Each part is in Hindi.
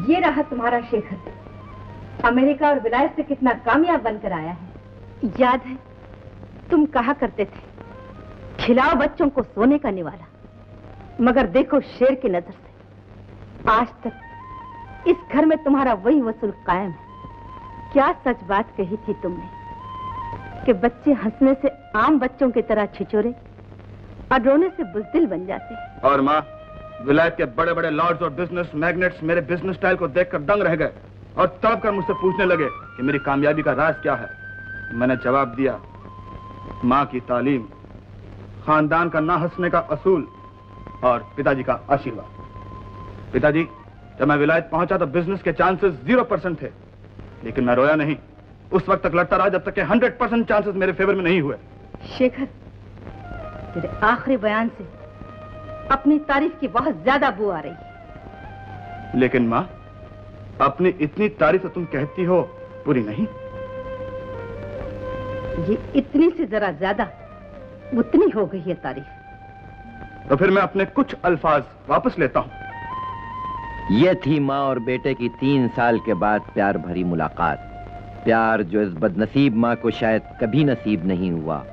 ये रहा तुम्हारा शेखर। अमेरिका और विलायत से कितना कामयाब बनकर आया है। याद है तुम कहा करते थे, खिलाओ बच्चों को सोने का निवाला, मगर देखो शेर की नजर से आज तक इस घर में तुम्हारा वही वसूल कायम है। क्या सच बात कही थी तुमने कि बच्चे हंसने से आम बच्चों की तरह छिछोरे और रोने से बुज़दिल बन जाते हैं। और माँ, विलायत के बड़े बड़े लॉर्ड्स और बिजनेस मैग्नेट्स मेरे बिजनेस स्टाइल को देखकर दंग रह गए और तड़प कर मुझसे पूछने लगे कि मेरी कामयाबी का राज क्या है। मैंने जवाब दिया, माँ की तालीम, खानदान का ना हंसने का असूल और पिताजी का आशीर्वाद। पिताजी, जब मैं विलायत पहुंचा तो बिजनेस के चांसेस 0% थे, लेकिन मैं रोया नहीं। उस वक्त तक लड़ता रहा जब तक कि 100% चांसेस मेरे फेवर में नहीं हुए। शेखर, तेरे आखिरी बयान से अपनी तारीफ की बहुत ज्यादा बू आ रही है। लेकिन माँ, अपनी इतनी तारीफ तो तुम कहती हो, पूरी नहीं। ये इतनी से जरा ज्यादा उतनी हो गई है तारीफ। तो फिर मैं अपने कुछ अल्फाज वापस लेता हूँ। ये थी माँ और बेटे की 3 साल के बाद प्यार भरी मुलाकात। प्यार जो इस बदनसीब माँ को शायद कभी नसीब नहीं हुआ।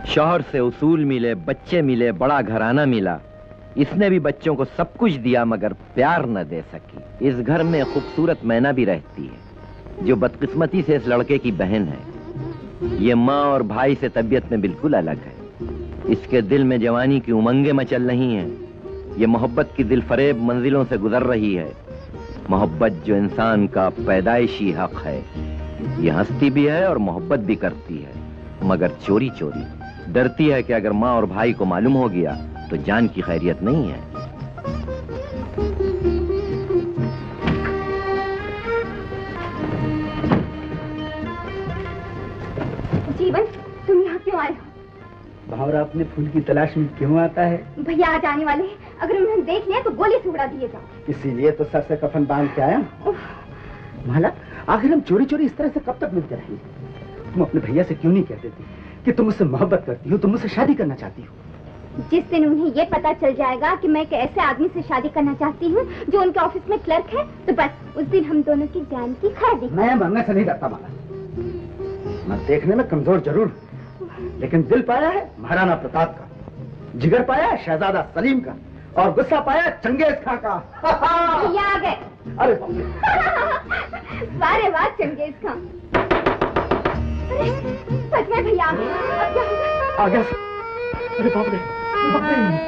शौहर से उसूल मिले, बच्चे मिले, बड़ा घराना मिला। इसने भी बच्चों को सब कुछ दिया मगर प्यार न दे सकी। इस घर में खूबसूरत मैना भी रहती है जो बदकिस्मती से इस लड़के की बहन है। ये माँ और भाई से तबीयत में बिल्कुल अलग है। इसके दिल में जवानी की उमंगें मचल रही हैं। ये मोहब्बत की दिल फरेब मंजिलों से गुजर रही है। मोहब्बत जो इंसान का पैदाइशी हक है। ये हंसती भी है और मोहब्बत भी करती है, मगर चोरी चोरी। डरती है कि अगर माँ और भाई को मालूम हो गया तो जान की खैरियत नहीं है। जीवन, तुम यहाँ क्यों आए हो? भावरा अपने फूल की तलाश में क्यों आता है? भैया आज आने वाले हैं। अगर उन्होंने देख लिया तो गोली से उड़ा दिए जाओ। इसीलिए तो सर से कफन बांध के आया। माला, आखिर हम चोरी चोरी इस तरह से कब तक मिलते रहेंगे? तुम अपने भैया से क्यों नहीं कह देती कि तुम मुझसे मोहब्बत करती हो, तुम मुझसे शादी करना चाहती हो? जिस दिन उन्हें ये पता चल जाएगा कि मैं एक ऐसे आदमी से शादी करना चाहती हूँ जो उनके ऑफिस में क्लर्क है, तो बस उस दिन हम दोनों की जान की खैर देखेंगे। मैं मरने से नहीं डरता माला। मैं देखने में कमजोर जरूर, लेकिन दिल पाया है महाराणा प्रताप का, जिगर पाया है शहजादा सलीम का, और गुस्सा पाया चंगेज खां का। भैया आ गए। अरे वारे वाह चंगेज खां। सच में भैया आ गए। अब क्या होगा? आ गया। अरे बाप रे, बाप रे।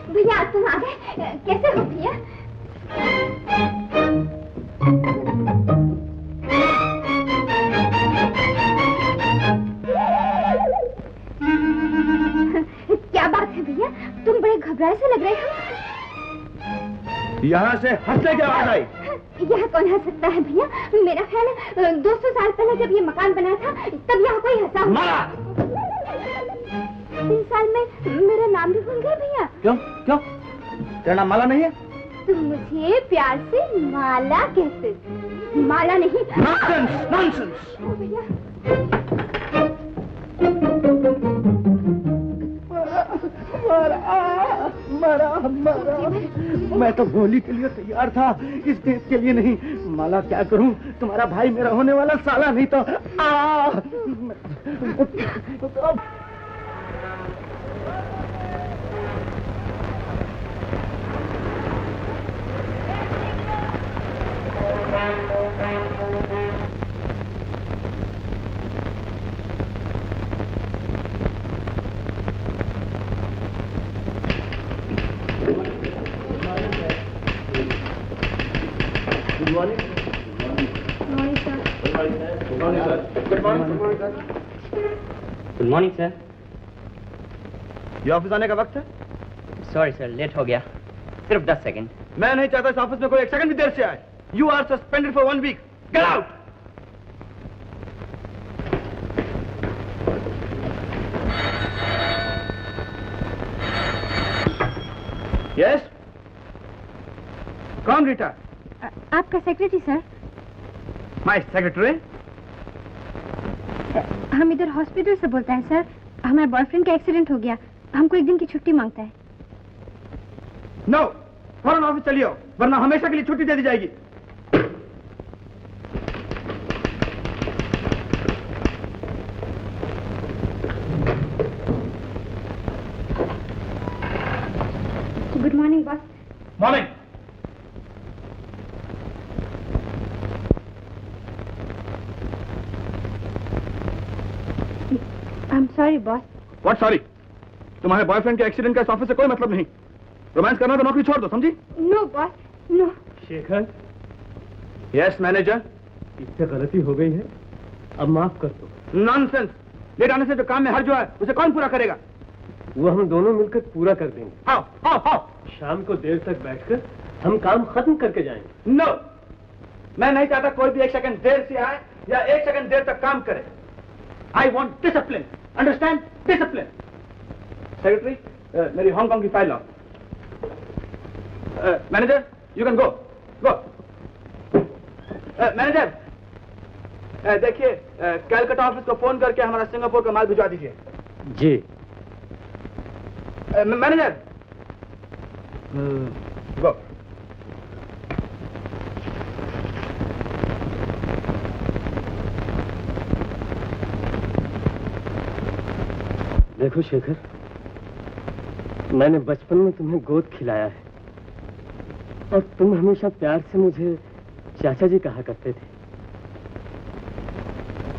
भैया तुम आ गए। कैसे हो भैया? क्या बात है भैया, तुम बड़े घबराए से लग रहे हो। यहाँ से हंसने की आवाज आई। यहाँ कौन हंस सकता है भैया? मेरा ख्याल है 200 साल पहले जब ये मकान बना था तब यहाँ कोई हंसा होगा। 3 साल में मेरा नाम भी भूल गए भैया। क्यों क्यों? तेरा नाम माला नहीं है? तुम मुझे प्यार से माला कहते, माला नहीं। Nonsense, nonsense. भैया मरा, मरा। मैं तो गोली के लिए तैयार था, इस देश के लिए नहीं। माला क्या करूं, तुम्हारा भाई मेरा होने वाला साला नहीं तो। Good morning. Good morning, sir. Good morning, sir. Good morning, sir. Good morning, sir. Good morning sir. ये ऑफिस आने का वक्त है? सॉरी सर, लेट हो गया। सिर्फ 10 सेकंड। मैं नहीं चाहता इस ऑफिस में कोई 1 सेकंड भी देर से आए। You are suspended for 1 week. Get out. Yes? कौन रीटा? आपका सेक्रेटरी सर। My secretary? हम इधर हॉस्पिटल से बोलते हैं सर। हमारे बॉयफ्रेंड का एक्सीडेंट हो गया, हमको एक दिन की छुट्टी मांगता है। नो, फौरन ऑफिस चलिए, वरना हमेशा के लिए छुट्टी दे दी जाएगी। Good morning boss. Morning. I am sorry boss. What sorry? तुम्हारे बॉयफ्रेंड के एक्सीडेंट का इस ऑफिस से कोई मतलब नहीं। रोमांस करना तो नौकरी छोड़ दो, समझी? No boss, no. Shekhar, yes manager. इससे गलती हो गई है, अब माफ कर दो। नॉनसेंस। लेट आने से जो काम में हर्ज हुआ है उसे कौन पूरा करेगा? वो हम दोनों मिलकर पूरा कर देंगे। How how how? शाम को देर तक बैठकर हम काम खत्म करके जाएंगे। नो, मैं नहीं चाहता कोई भी एक सेकंड देर से आए या एक सेकंड देर तक काम करे। I want discipline, understand? Discipline. Secretary, मेरी हांगकांग की फाइल लाओ। Manager, you can go. Go. Manager, देखिए, कैलकाटा ऑफिस को फोन करके हमारा सिंगापुर का माल भिजवा दीजिए। जी। मैनेजर, गो। देखो शेखर, मैंने बचपन में तुम्हें गोद खिलाया है और तुम हमेशा प्यार से मुझे चाचा जी कहा करते थे।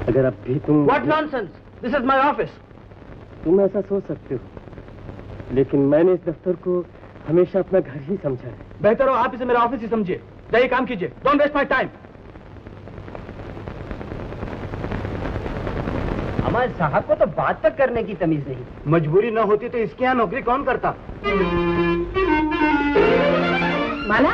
अगर अब भी तुम... What nonsense! This is my office. तुम ऐसा सोच सकते हो, लेकिन मैंने इस दफ्तर को हमेशा अपना घर ही समझा है। बेहतर हो आप इसे मेरा ऑफिस ही समझिए। जाइए काम कीजिए। Don't waste my time. हमारे साहब को तो बात तक करने की तमीज नहीं। मजबूरी न होती तो इसके यहाँ नौकरी कौन करता? माला,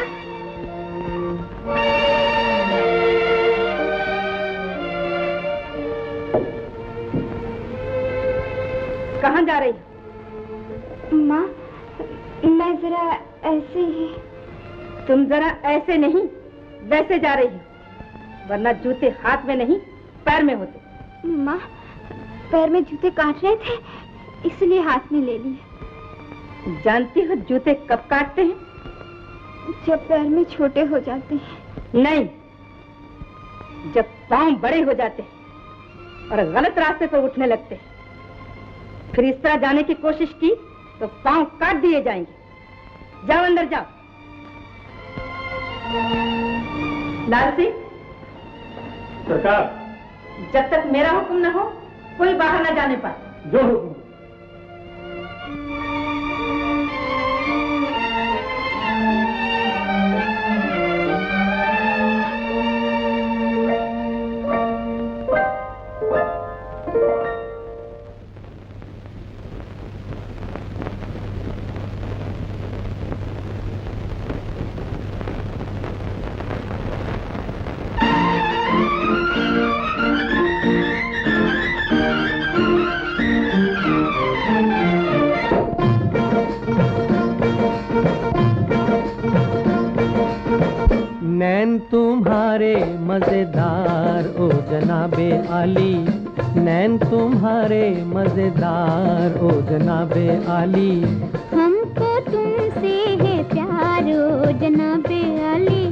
कहाँ जा रही? माँ, मैं जरा ऐसे ही। तुम जरा ऐसे नहीं, वैसे जा रही हो, वरना जूते हाथ में नहीं पैर में होते। माँ, पैर में जूते काट रहे थे, इसलिए हाथ में ले लिए। जानती हो जूते कब काटते हैं? जब पैर में छोटे हो जाते हैं। नहीं, जब पांव बड़े हो जाते हैं और गलत रास्ते पर उठने लगते हैं। फिर इस तरह जाने की कोशिश की तो पांव काट दिए जाएंगे। जाओ अंदर जाओ। लाल सिंह, सरकार, जब तक मेरा हुक्म न हो कोई बाहर न जाने पाए। जो हुक्म। नैन तुम्हारे मजेदार ओ जनाबे आली, नैन तुम्हारे मजेदार ओ जनाबे आली। हमको तुमसे है प्यार ओ जनाबे आली,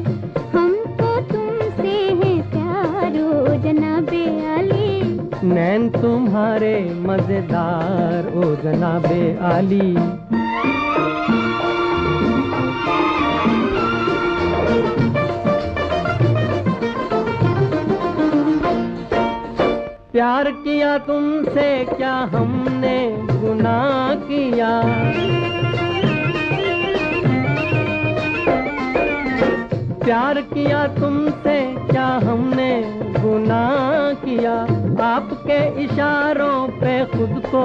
हमको तुमसे है प्यार ओ जनाबे आली। नैन तुम्हारे मजेदार ओ जनाबे आली। प्यार किया तुमसे क्या हमने गुनाह किया, प्यार किया तुमसे क्या हमने गुनाह किया। आपके इशारों पे खुद को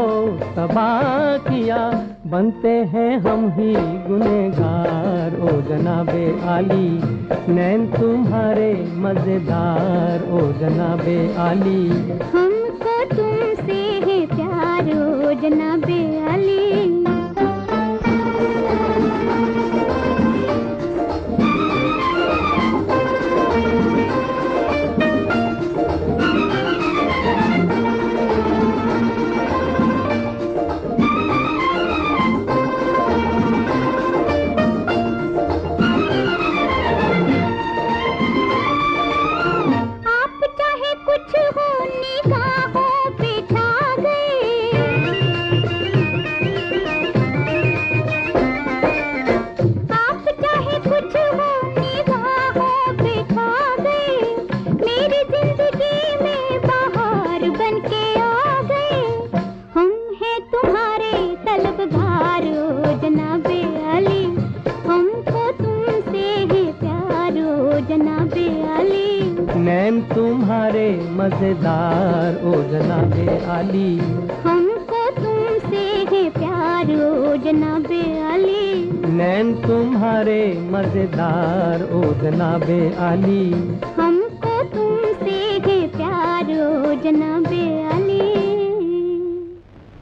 तबाह किया, बनते हैं हम ही गुनहगार ओ जनाबे आली। नैन तुम्हारे मजेदार ओ जनाबे आली। हमको तुमसे है प्यार ओ जनाबे आली। नैन तुम्हारे मजेदार ओ जनाबे आली, हमको तुमसे है प्यार ओ जनाबे आली, नैन तुम्हारे मजेदार ओ जनाबे आली, हमको तुमसे है प्यार ओ जनाबे आली।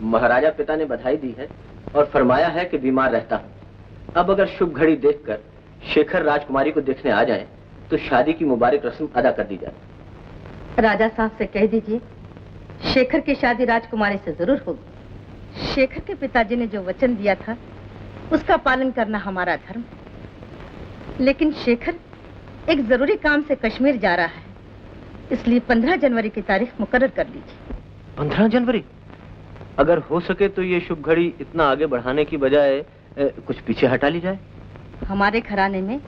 महाराजा पिता ने बधाई दी है और फरमाया है कि बीमार रहता हूँ। अब अगर शुभ घड़ी देखकर शेखर राजकुमारी को देखने आ जाए तो शादी की मुबारक रस्म अदा कर दी जाए। राजा साहब से कह दीजिए शेखर की शादी राजकुमारी से जरूर होगी। शेखर के पिताजी ने जो वचन दिया था उसका पालन करना हमारा धर्म। लेकिन शेखर एक जरूरी काम से कश्मीर जा रहा है, इसलिए 15 जनवरी की तारीख मुकर्रर कर लीजिए। 15 जनवरी? अगर हो सके तो ये शुभ घड़ी इतना आगे बढ़ाने की बजाय कुछ पीछे हटा ली जाए। हमारे घराने में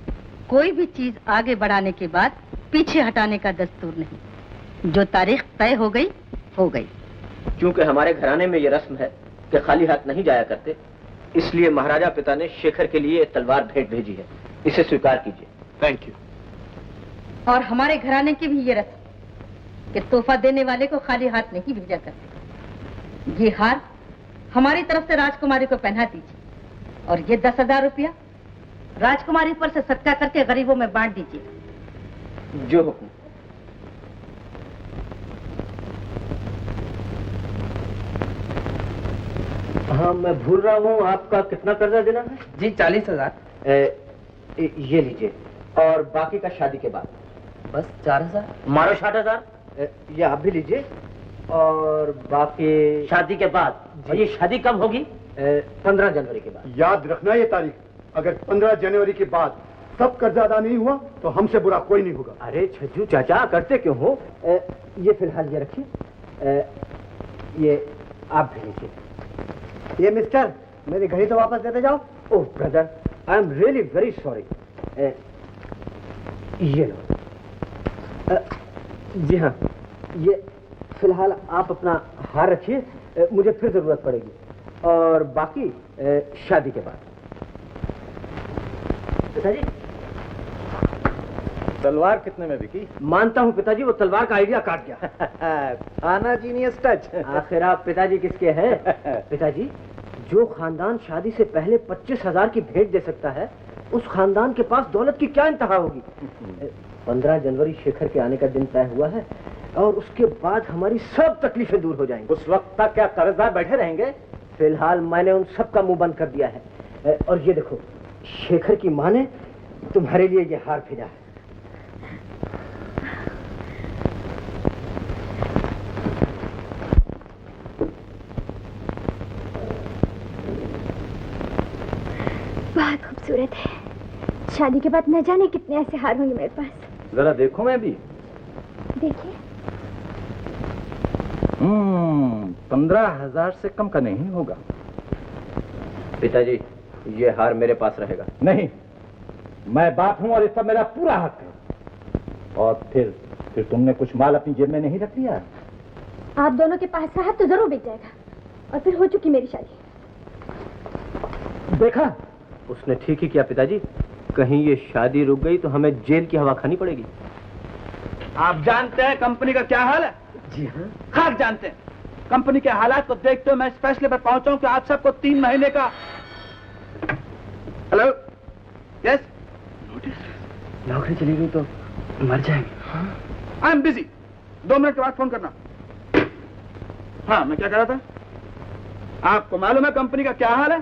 कोई भी चीज आगे बढ़ाने के बाद पीछे हटाने का दस्तूर नहीं। जो तारीख तय हो गई हो गई। क्योंकि हमारे घराने में ये रस्म है कि खाली हाथ नहीं जाया करते, इसलिए महाराजा पिता ने शेखर के लिए तलवार भेंट भेजी है। इसे स्वीकार कीजिए। Thank you. और हमारे घराने की भी ये रस्म कि तोहफा देने वाले को खाली हाथ नहीं भेजा करते। ये हार हमारी तरफ से राजकुमारी को पहना दीजिए और ये 10,000 रुपया राजकुमारी पर से सदका करके गरीबों में बांट दीजिए। जो हुक्म। हाँ, मैं भूल रहा हूँ, आपका कितना कर्जा देना है? जी 40,000। ये लीजिए, और बाकी का शादी के बाद। बस 4,000। मारो 60,000। ये आप भी लीजिए, और बाकी शादी के बाद। और ये शादी कब होगी? 15 जनवरी के बाद। याद रखना ये तारीख। अगर 15 जनवरी के बाद सब कर्जा अदा नहीं हुआ तो हमसे बुरा कोई नहीं होगा। अरे छज्जू चाचा, करते क्यों हो? ये फिलहाल ये रखिए। ये आप भी लीजिए। ये मिस्टर, मेरी घड़ी तो वापस देते जाओ। Oh brother, I am really very sorry. ये लो। जी हाँ, ये फिलहाल आप अपना हार रखिए, मुझे फिर जरूरत पड़ेगी। और बाकी शादी के बाद। पिताजी, तलवार कितने में बिकी? मानता हूँ पिताजी, वो तलवार का आइडिया काट गया। थाना जीनियस टच। आखिर आप पिताजी किसके हैं? पिताजी, जो खानदान शादी से पहले 25,000 की भेंट दे सकता है, उस खानदान के पास दौलत की क्या इंतहा होगी। 15 जनवरी शेखर के आने का दिन तय हुआ है और उसके बाद हमारी सब तकलीफें दूर हो जाएंगी। उस वक्त तक क्या कर्जदार बैठे रहेंगे? फिलहाल मैंने उन सब का मुंह बंद कर दिया है। और ये देखो, शेखर की माँ ने तुम्हारे लिए ये हार भेजा है। बहुत खूबसूरत है। शादी के बाद न जाने कितने ऐसे हार होंगे मेरे पास। जरा देखो। मैं भी देखिए। 15,000 से कम का नहीं होगा। पिताजी, ये हार मेरे पास रहेगा। नहीं, मैं बाप हूं और इस पर मेरा पूरा हक है। और फिर तुमने कुछ माल अपनी जेब में नहीं रख लिया? आप दोनों के पास रहा तो जरूर बिक जाएगा और फिर हो चुकी मेरी शादी। देखा, उसने ठीक ही किया पिताजी। कहीं ये शादी रुक गई तो हमें जेल की हवा खानी पड़ेगी। आप जानते हैं कंपनी का क्या हाल है? जी हाँ। खाक जानते हैं। कंपनी के हालात को देखते हुए मैं इस फैसले पर पहुंचा हूं कि आप सबको 3 महीने का। हेलो, यस, नौकरी चली गई तो मर जाएंगे। आई एम बिजी, 2 मिनट के बाद फोन करना। हाँ, मैं क्या कह रहा था? आपको मालूम है कंपनी का क्या हाल है?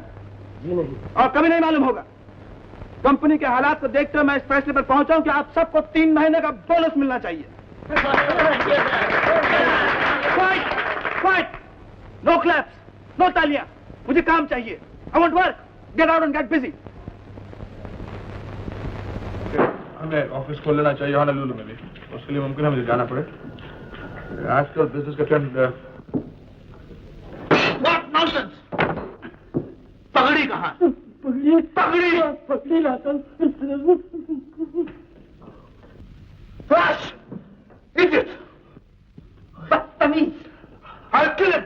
जी नहीं। और कभी नहीं मालूम होगा। कंपनी के हालात को देखते हुए मैं इस फैसले पर पहुंचा हूं कि आप सबको 3 महीने का बोनस मिलना चाहिए। क्वाइट, नो क्लैप्स, नो तालियां। मुझे काम चाहिए। I want work. Get out and get busy. हमें ऑफिस खोल लेना चाहिए हॉनोलुलु में भी। उसके लिए मुमकिन है मुझे जाना पड़े। आजकल बिजनेस का ट्रेंड। What nonsense! पगड़ी कहाँ? पगड़ी लाता। फ्लैश! इडियट! बदतमीज! I'll kill him!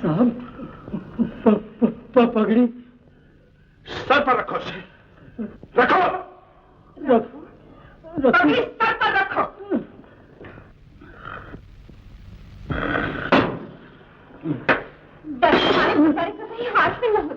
साहब, पगड़ी सर पर रखो उसे। रखो! अभी सर पर रखो। बस तुम्हारे बेचारे को कहीं हाथ में न हो।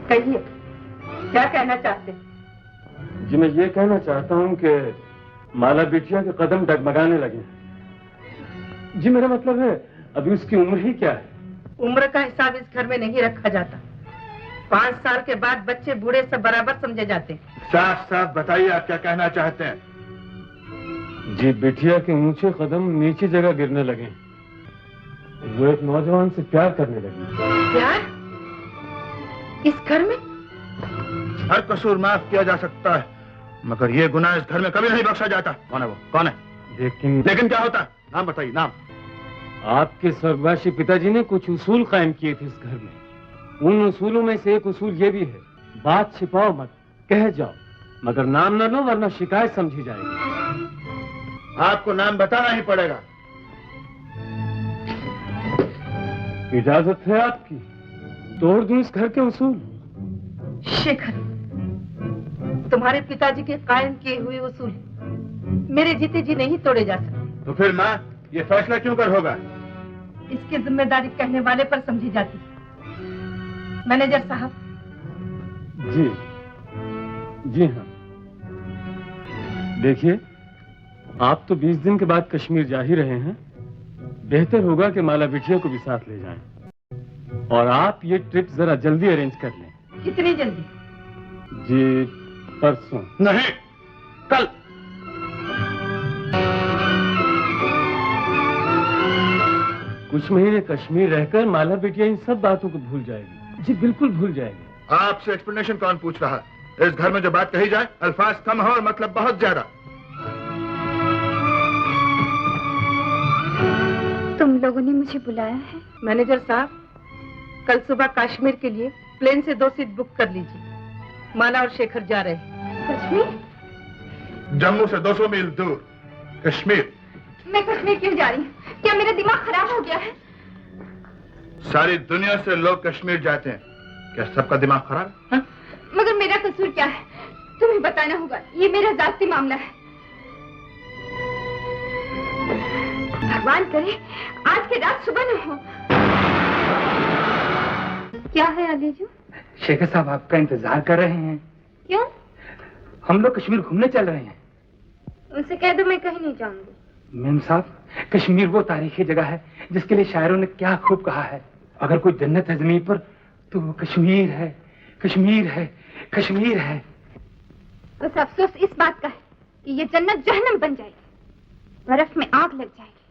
कहिए, क्या कहना चाहते हैं? जी मैं ये कहना चाहता हूँ कि माला बिटिया के कदम डगमगाने लगे। जी मेरा मतलब है अभी उसकी उम्र ही क्या है? उम्र का हिसाब इस घर में नहीं रखा जाता। 5 साल के बाद बच्चे बूढ़े सब बराबर समझे जाते हैं। साफ साफ बताइए आप क्या कहना चाहते हैं? जी बिटिया के ऊंचे कदम नीचे जगह गिरने लगे। वो एक नौजवान से प्यार करने लगी। प्यार? इस घर में? हर कसूर माफ किया जा सकता है, मगर ये गुनाह इस घर में कभी नहीं बख्शा जाता। कौन है वो? कौन है? लेकिन क्या होता? नाम बताइए, नाम। आपके स्वर्गवासी पिताजी ने कुछ उसूल कायम किए थे इस घर में। उन उसूलों में से एक उसूल ये भी है, बात छिपाओ मत, कह जाओ, मगर नाम न लो वरना शिकायत समझी जाएगी। आपको नाम बताना ही पड़ेगा। इजाजत है आपकी? तोड़ दूं इस घर के उसूल? शेखर, तुम्हारे पिताजी के कायम किए हुए उसूल मेरे जीते जी नहीं तोड़े जा सकते। तो फिर माँ ये फैसला क्यों कर होगा? इसकी जिम्मेदारी कहने वाले पर समझी जाती। मैनेजर साहब। जी जी हाँ, देखिए आप तो 20 दिन के बाद कश्मीर जा ही रहे हैं। बेहतर होगा कि माला बिटिया को भी साथ ले जाएं। और आप ये ट्रिप जरा जल्दी अरेंज कर लें। कितनी जल्दी? जी परसों। नहीं, कल। कुछ महीने कश्मीर रहकर माला बिटिया इन सब बातों को भूल जाएगी। जी बिल्कुल भूल जाएगी। आपसे एक्सप्लेनेशन कौन पूछ रहा है? इस घर में जो बात कही जाए अल्फाज कम हो और मतलब बहुत ज्यादा। तुम लोगों ने मुझे बुलाया है? मैनेजर साहब, कल सुबह कश्मीर के लिए प्लेन से 2 सीट बुक कर लीजिए। माला और शेखर जा रहे हैं। कश्मीर? जम्मू से 200 मील दूर कश्मीर। मैं कश्मीर क्यों जा रही हूँ? क्या मेरा दिमाग खराब हो गया है? सारी दुनिया से लोग कश्मीर जाते हैं, क्या सबका दिमाग खराब है? मगर मेरा कसूर क्या है? तुम्हें बताना होगा, ये मेरा जाती मामला है। भगवान करे आज की रात सुबह न हो। क्या है अलीजू? शेखर साहब आपका इंतजार कर रहे हैं। क्यों? हम लोग कश्मीर घूमने चल रहे हैं। उनसे कह दो मैं कहीं नहीं जाऊंगी। मेम साहब, कश्मीर वो तारीखी जगह है जिसके लिए शायरों ने क्या खूब कहा है। अगर कोई जन्नत है जमीन पर तो वो कश्मीर है, कश्मीर है, कश्मीर है। बस अफसोस इस बात का है कि ये जन्नत जहन्नम बन जाएगी, बर्फ में आग लग जाएगी,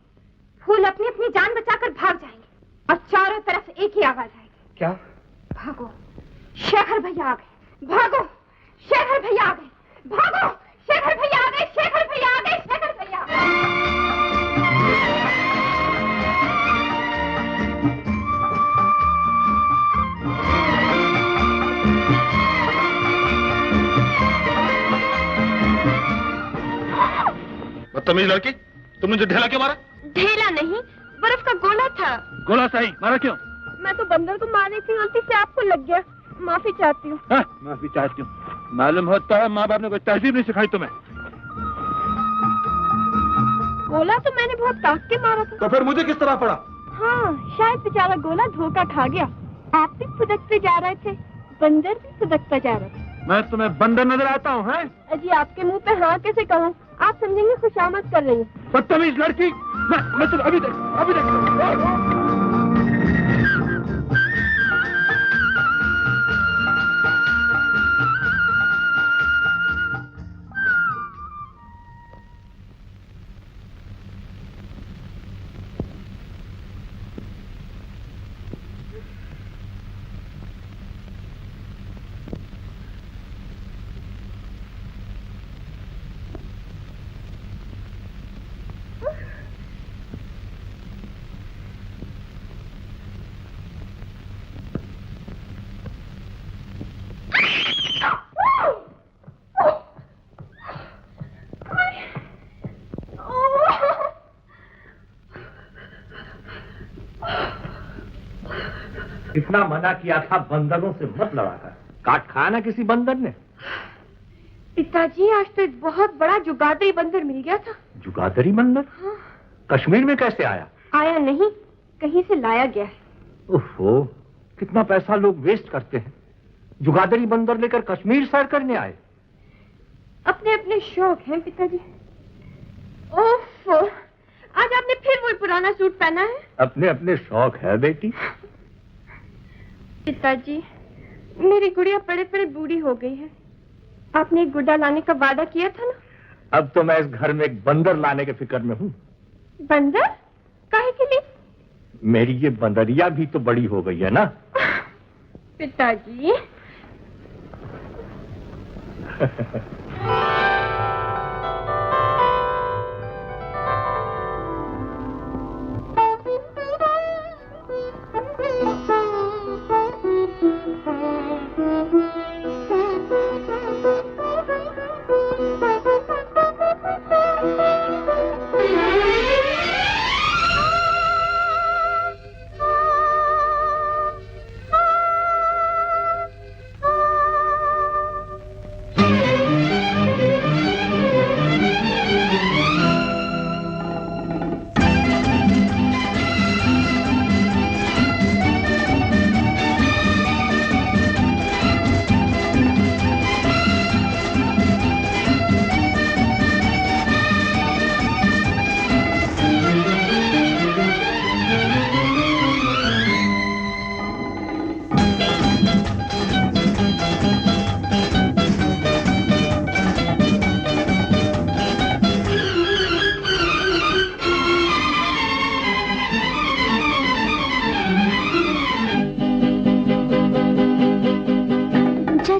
फूल अपनी अपनी जान बचाकर भाग जाएंगे और चारों तरफ एक ही आवाज आएगी। क्या? भागो, शेखर भैया आ गए। भागो, शेखर भैया आ गए। भागो, शेखर भैया आ गए। शेखर भैया आ गए। शेखर भैया आ गए। बदतमीज लड़की, तुमने जो ढेला क्यों मारा? ढेला नहीं, बर्फ का गोला था। गोला सही, मारा क्यों? मैं तो बंदर को मारने की गलती से आपको लग गया। माफी चाहती हूँ। माफी चाहती हूँ? मालूम होता है माँ बाप ने कोई तहजीब नहीं सिखाई तुम्हें। गोला तो मैंने बहुत ताक के मारा था। तो फिर मुझे किस तरह पड़ा? हाँ, शायद बेचारा गोला धोखा खा गया। आप भी फुदकते जा रहे थे, बंदर भी फुदकता जा रहा था। मैं तुम्हें बंदर नजर आता हूँ? हैं? अजी आपके मुंह पे हाँ कैसे कहूँ? आप समझेंगे खुशामद कर रही हूँ। बदतमीज लड़की, मैं तुम्हें अभी देख। इतना मना किया था बंदरों से मत लड़ा कर, काट खाया ना किसी बंदर ने। पिताजी आज तो एक बहुत बड़ा जुगादरी बंदर मिल गया था। जुगादरी बंदर? हाँ। कश्मीर में कैसे आया? आया नहीं, कहीं से लाया गया है। ओहो, कितना पैसा लोग वेस्ट करते हैं। जुगादरी बंदर लेकर कश्मीर सैर करने आए। अपने अपने शौक हैं पिताजी। ओफो, आज आपने फिर वही पुराना सूट पहना है। अपने अपने शौक है बेटी। पिताजी, मेरी गुड़िया पड़े पड़े बूढ़ी हो गई है। आपने एक गुड्डा लाने का वादा किया था ना। अब तो मैं इस घर में एक बंदर लाने के फिक्र में हूँ। बंदर? काहे के लिए? मेरी ये बंदरिया भी तो बड़ी हो गई है ना। पिताजी।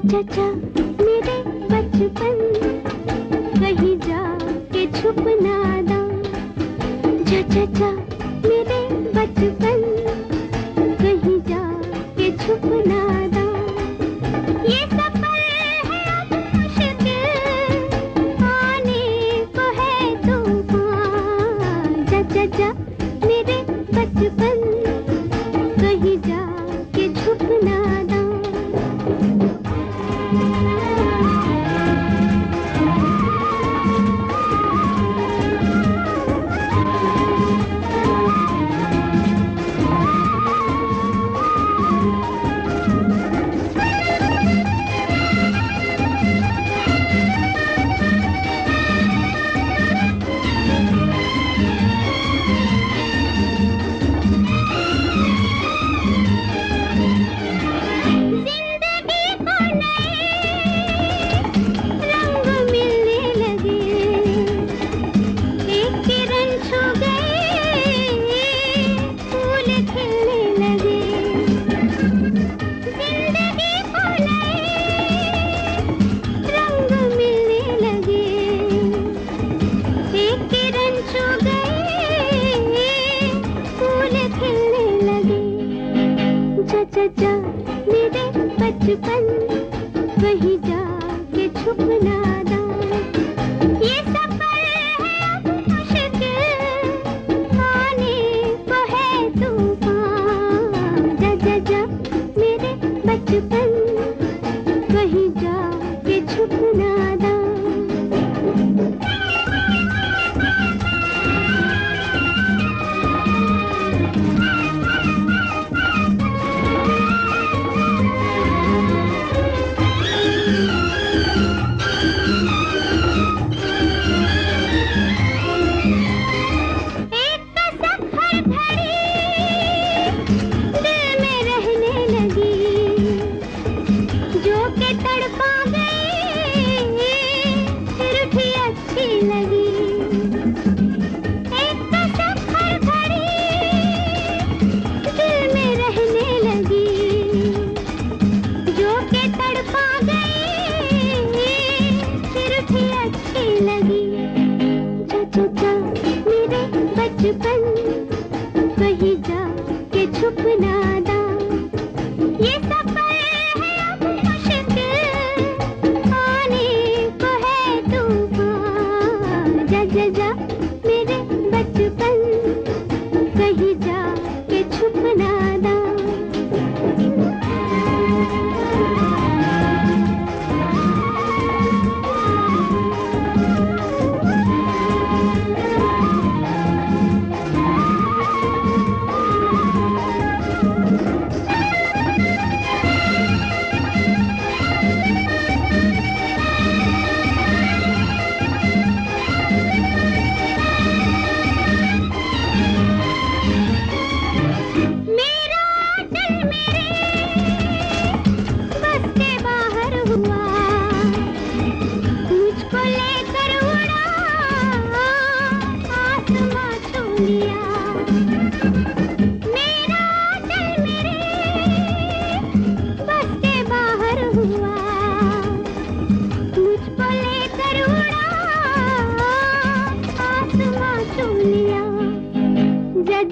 चाचा मेरे बचपन कहीं जा के छुप ना दा। चाचा मेरे बचपन कहीं जा के छुप ना दा। ये सफर है अब मुश्किल आने को है तूफान। चाचा मेरे बचपन कहीं जा के छुप ना दा। चाचा मेरे बचपन कहीं जा के छुप ना दा। ये सफर है अब मुश्किल आने को है तूफान। चाचा मेरे बचपन कहीं जा के छुप ना दा।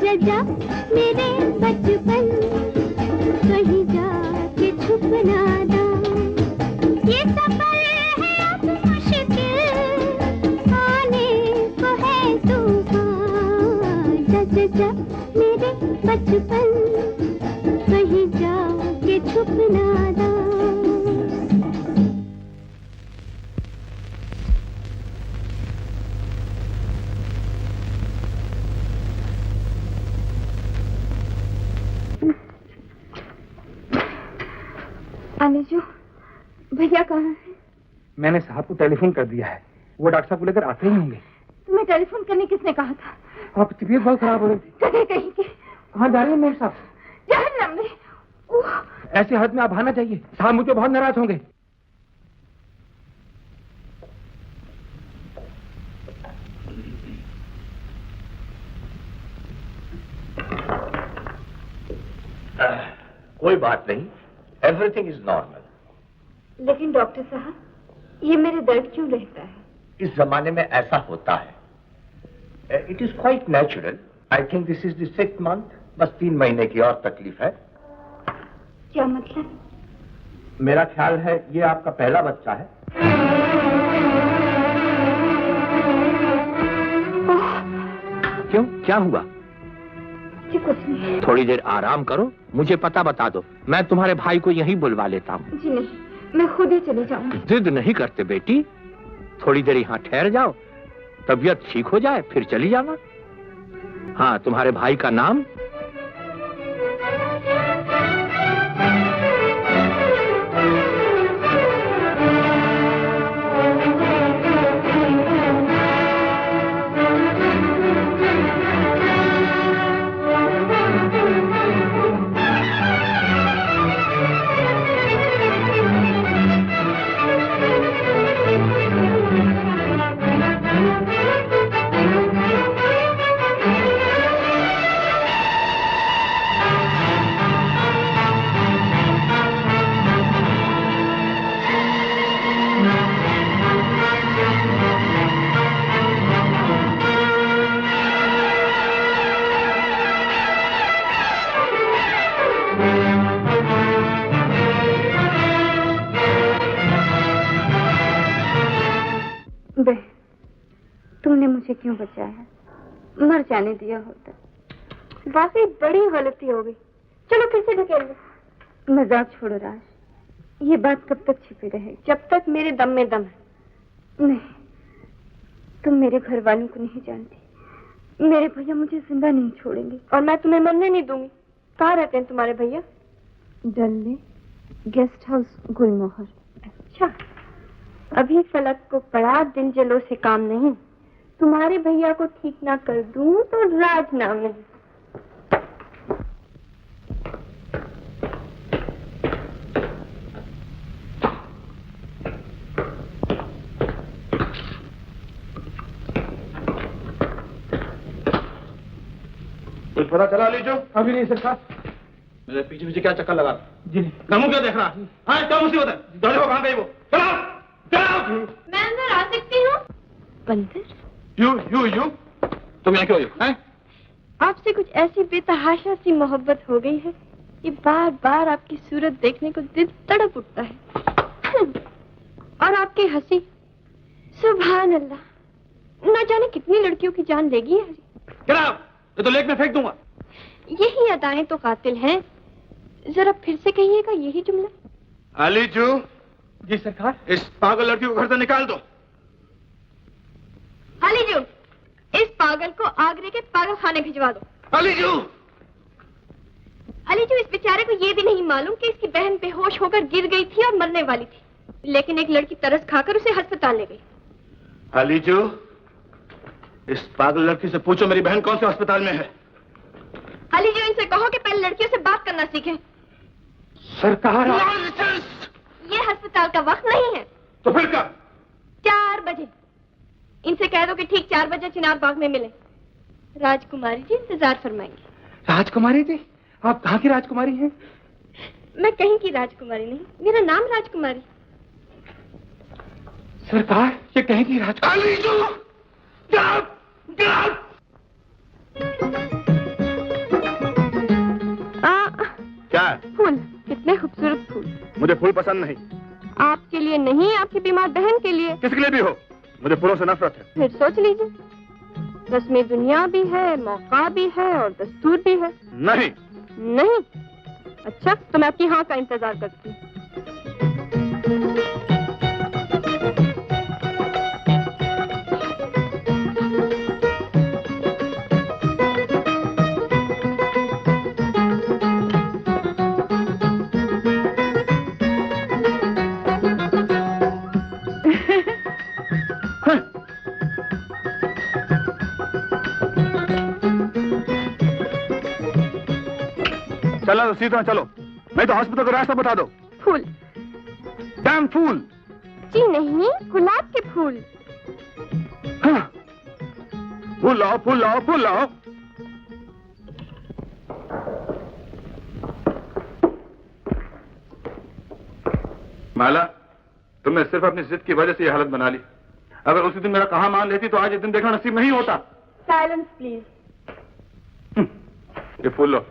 जा जा मेरे बचपन, कहीं जाके छुप ना जा। ये सफर है अब मुश्किल, आने को है तूफान। जा जा जा मेरे बचपन, कहीं जाके छुप ना जा। आलीजू, भैया कहाँ है? मैंने साहब को टेलीफोन कर दिया है, वो डॉक्टर साहब को लेकर आते ही होंगे। तुम्हें टेलीफोन करने किसने कहा था? आप तबीयत बहुत खराब हो रही थी। जगह कहीं की। कहाँ जा रही है मेम साहब? जहन्नम में। ऐसे हाथ में आप आना चाहिए, साहब मुझे बहुत नाराज होंगे। कोई बात नहीं, एवरीथिंग इज नॉर्मल। लेकिन डॉक्टर साहब, ये मेरे दर्द क्यों रहता है? इस जमाने में ऐसा होता है। It is quite natural. I think this is the 6th month। बस 3 महीने की और तकलीफ है। क्या मतलब? मेरा ख्याल है ये आपका पहला बच्चा है। क्यों, क्या हुआ? जी कुछ नहीं। थोड़ी देर आराम करो, मुझे पता बता दो, मैं तुम्हारे भाई को यहीं बुलवा लेता हूँ। जी नहीं, मैं खुद ही चली जाऊंगी। जिद नहीं करते बेटी, थोड़ी देर यहाँ ठहर जाओ, तबीयत ठीक हो जाए फिर चली जाना। हाँ, तुम्हारे भाई का नाम? तुमने मुझे क्यों बचाया? मर जाने दिया होता। वाकई बड़ी गलती हो गई। चलो फिर से ढकेल लो। मजाक छोड़ो राज, ये बात कब तक छिपी रहे? जब तक मेरे दम में दम है। नहीं, तुम मेरे घर वालों को नहीं जानती। मेरे भैया मुझे जिंदा नहीं छोड़ेंगे और मैं तुम्हें मरने नहीं दूंगी। कहाँ रहते हैं तुम्हारे भैया? डल में, गेस्ट हाउस गुलमोहर। अच्छा, अभी फलक को पड़ा दिल जलो से काम नहीं। तुम्हारे भैया को ठीक ना कर दूं तो राज नाम नहीं। कुछ पता चला लीजो? अभी नहीं सरकार। मेरे पीछे पीछे क्या चक्कर लगा? जी नहीं। कामू क्या देख रहा? हाँ, क्या मुसीबत है? देखो कहाँ गई वो? चलो, चलो। मैं अंदर आ सकती हूँ? बंदर? यू तुम यहाँ क्यों हो? आपसे कुछ ऐसी बेतहाशा सी मोहब्बत हो गई है कि बार बार आपकी सूरत देखने को दिल तड़प उठता है। और आपकी हंसी, सुभान अल्लाह, न जाने कितनी लड़कियों की जान लेगी है। ये तो लेक में फेंक दूंगा। यही अदाएं तो कातिल हैं। जरा फिर से कहिएगा यही जुमला। अलीजू। जी सरकार। इस पागल लड़की को घर से निकाल दो। अलीजू, इस पागल को आगरे के पागल खाने भिजवा दो। अलीजू। अलीजू, इस बेचारे को ये भी नहीं मालूम कि इसकी बहन बेहोश होकर गिर गई थी और मरने वाली थी, लेकिन एक लड़की तरस खाकर उसे अस्पताल ले गई। अलीजू, इस पागल लड़की से पूछो मेरी बहन कौन से अस्पताल में है। अलीजू, इनसे कहो कि पहले लड़कियों से बात करना सीखें। सरकार, ये अस्पताल का वक्त नहीं है। तो फिर कब? 4 बजे। इनसे कह दो कि ठीक 4 बजे चिनाब बाग में मिले। राजकुमारी जी इंतजार फरमाएंगे। राजकुमारी जी? आप कहाँ की राजकुमारी हैं? मैं कहीं की राजकुमारी नहीं, मेरा नाम राजकुमारी। सरकार, ये कहीं की राजकुमारी। फूल, कितने खूबसूरत फूल। मुझे फूल पसंद नहीं। आपके लिए नहीं, आपकी बीमार बहन के लिए। किसके लिए भी हो, मुझे फूलों से नफरत है। फिर सोच लीजिए, रस्म दुनिया भी है, मौका भी है और दस्तूर भी है। नहीं। नहीं? अच्छा, तो मैं आपकी हाँ का इंतजार करती हूँ। चलो तो सीधा चलो, नहीं तो हॉस्पिटल का रास्ता बता दो। फूल। डैम फूल। जी नहीं, गुलाब के फूल। हाँ। फूल लाओ, फूल लाओ, फूल लाओ। माला, तुमने सिर्फ अपनी जिद की वजह से यह हालत बना ली। अगर उसी दिन मेरा कहा मान लेती तो आज ये दिन देखना नसीब नहीं होता। Silence please. ये फूल लो।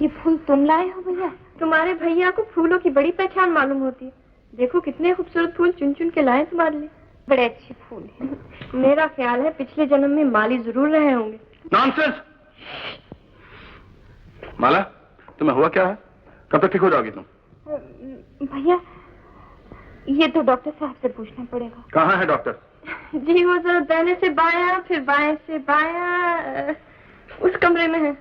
ये फूल तुम लाए हो भैया? तुम्हारे भैया को फूलों की बड़ी पहचान मालूम होती है। देखो कितने खूबसूरत फूल चुन चुन के लाए तुम्हारे लिए। बड़े अच्छे फूल हैं। मेरा ख्याल है पिछले जन्म में माली जरूर रहे होंगे। नॉनसेंस। माला, तुम्हें हुआ क्या है? कब तक ठीक हो जाओगी तुम? भैया, ये तो डॉक्टर साहब से पूछना पड़ेगा। कहाँ है डॉक्टर? जी वो जरा दाहिने से बायां, फिर बाएं से बायां, उस कमरे में है।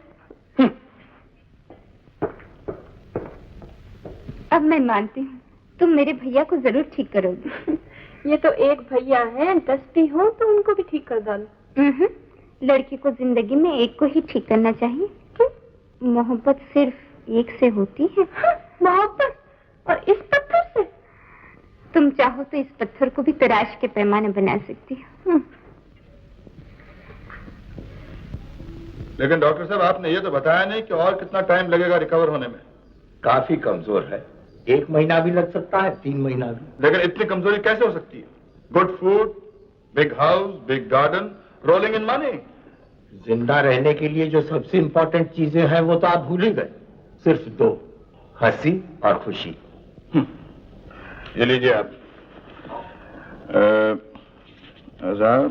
अब मैं मानती हूँ तुम मेरे भैया को जरूर ठीक करोगी। ये तो एक भैया है, 10 भी हो तो उनको भी ठीक कर डालो। लड़की को जिंदगी में एक को ही ठीक करना चाहिए। क्यों? मोहब्बत सिर्फ एक से होती है। मोहब्बत? और इस पत्थर से? तुम चाहो तो इस पत्थर को भी तराश के पैमाने बना सकती हो। लेकिन डॉक्टर साहब, आपने ये तो बताया नहीं कि और कितना टाइम लगेगा रिकवर होने में। काफी कमजोर है, 1 महीना भी लग सकता है, 3 महीना भी। लेकिन इतनी कमजोरी कैसे हो सकती है? Good food, big house, big garden, rolling in money. जिंदा रहने के लिए जो सबसे इंपॉर्टेंट चीजें हैं वो तो आप भूल ही गए। सिर्फ 2, हंसी और खुशी। ये लीजिए आप। 1000,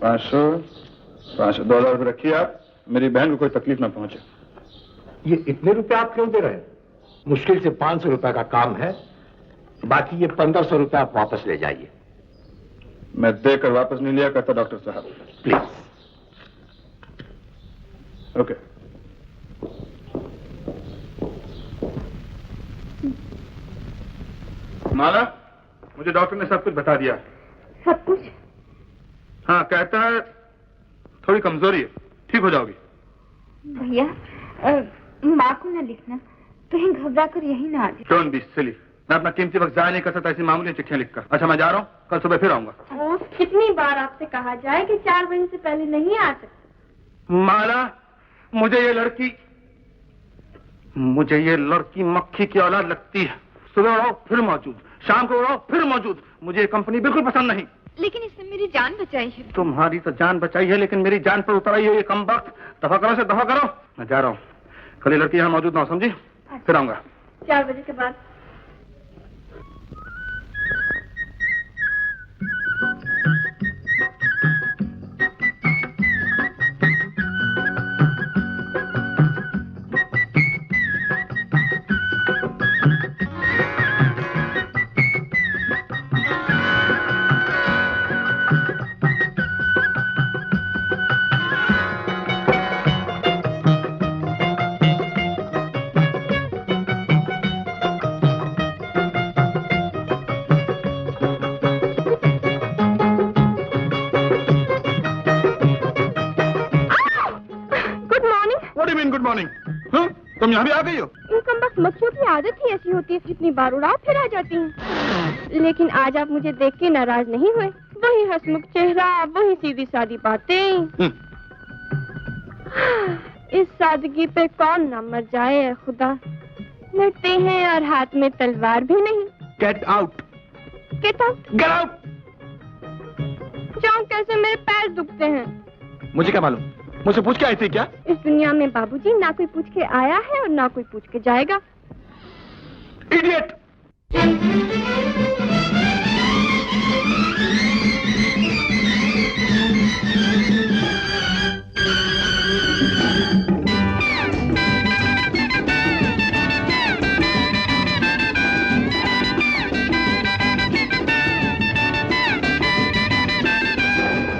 500, 2000 रुपये रखिए आप। मेरी बहन को कोई तकलीफ ना पहुंचे। ये इतने रुपए आप क्यों दे रहे हैं? मुश्किल से 500 रुपए का काम है, बाकी ये 1500 रुपए आप वापस ले जाइए। मैं देकर वापस नहीं लिया करता डॉक्टर साहब। प्लीज। ओके। माला, मुझे डॉक्टर ने सब कुछ बता दिया। सब कुछ? हाँ, कहता है थोड़ी कमजोरी है, ठीक हो जाओगी। भैया, माँ को न लिखना, कहीं घबरा कर यही ना आ जाए। Don't be silly. मैं अपना कीमती वक्त जाया नहीं कर सकता ऐसी मामूली चिट्ठियां लिखकर। अच्छा, मैं जा रहा हूँ, कल सुबह फिर आऊंगा। कितनी बार आपसे कहा जाए कि 4 बजे से पहले नहीं आ सकते। माला, मुझे ये लड़की मक्खी की औलाद लगती है। सुबह उड़ाओ फिर मौजूद, शाम को उड़ाओ फिर मौजूद। मुझे ये कंपनी बिल्कुल पसंद नहीं। लेकिन इसने मेरी जान बचाई है। तुम्हारी तो जान बचाई है, लेकिन मेरी जान पर उतर आई है ये कम वक्त। दफा करो से दफा करो। मैं जा रहा हूँ, कल ये लड़की यहाँ मौजूद ना हो, समझी? फिर आऊंगा 4 बजे के बाद। तुम यहाँ भी आ गई हो? इनकम बस मक्खियों की आदत ही ऐसी होती है, जितनी बार उड़ाओ फिर आ जाती हैं। लेकिन आज आप मुझे देख के नाराज नहीं हुए? वही हंसमुख चेहरा, वही सीधी सादी बातें। इस सादगी पे कौन ना मर जाए खुदा। लड़ते हैं और हाथ में तलवार भी नहीं। Get out. Get out? Get out. जाऊं कैसे? मेरे पैर दुखते हैं। मुझे क्या मालूम, मुझसे पूछ के आई थी क्या? इस दुनिया में बाबूजी ना कोई पूछ के आया है और ना कोई पूछ के जाएगा। इडियट!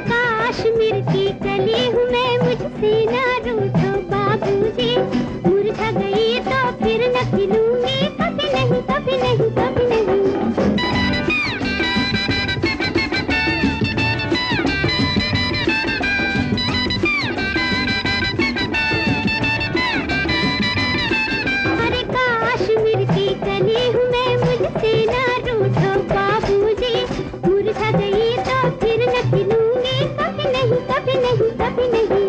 काश्मीर की कली हूँ मैं, मुझसे ना रूठो बाबूजी। मुरझा गई तो फिर न खिलूंगी, कभी नहीं कभी नहीं कभी नहीं। अरे काश्मीर की कली हूँ मैं, मुझसे ना रूठो बाबूजी। मुरझा गई तो फिर न खिलूंगी, कभी नहीं कभी नहीं कभी नहीं।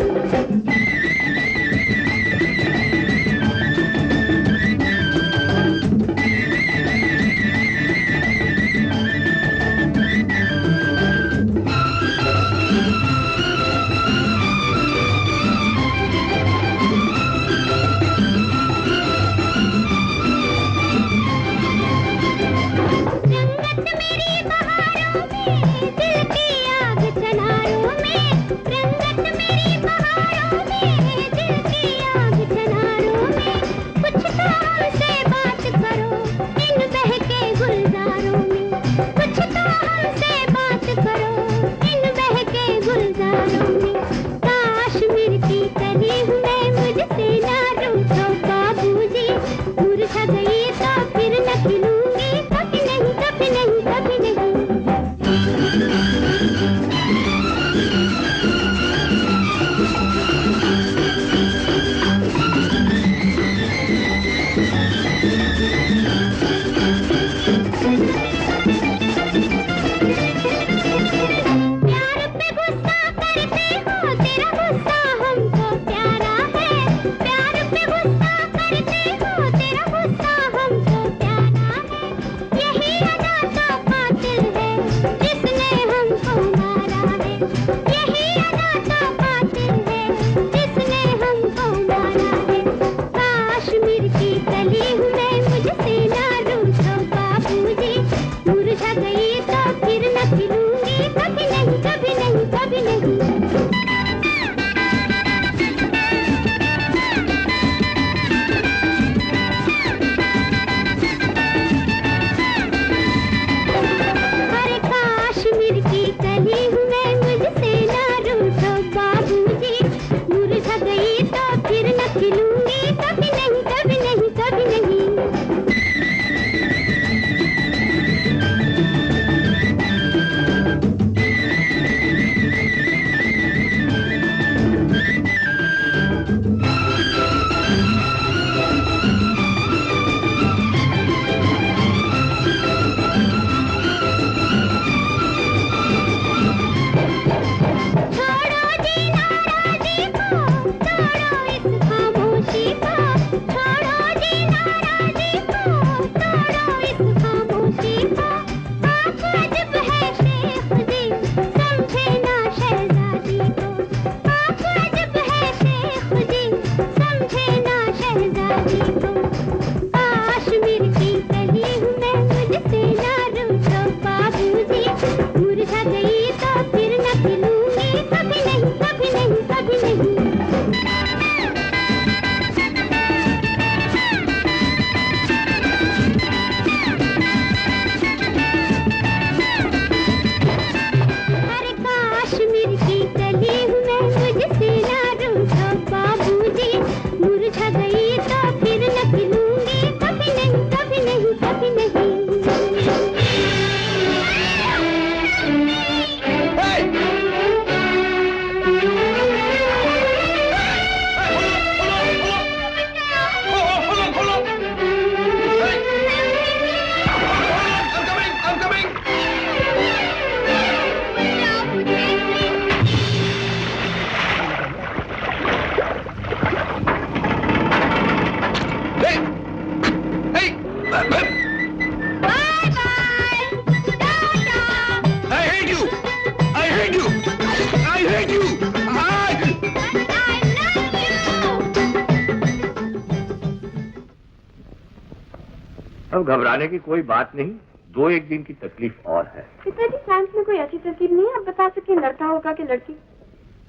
अब घबराने की कोई बात नहीं, 2-1 दिन की तकलीफ और है। पिताजी साइंस में कोई ऐसी तरकीब नहीं है आप बता सके लड़का होगा कि लड़की?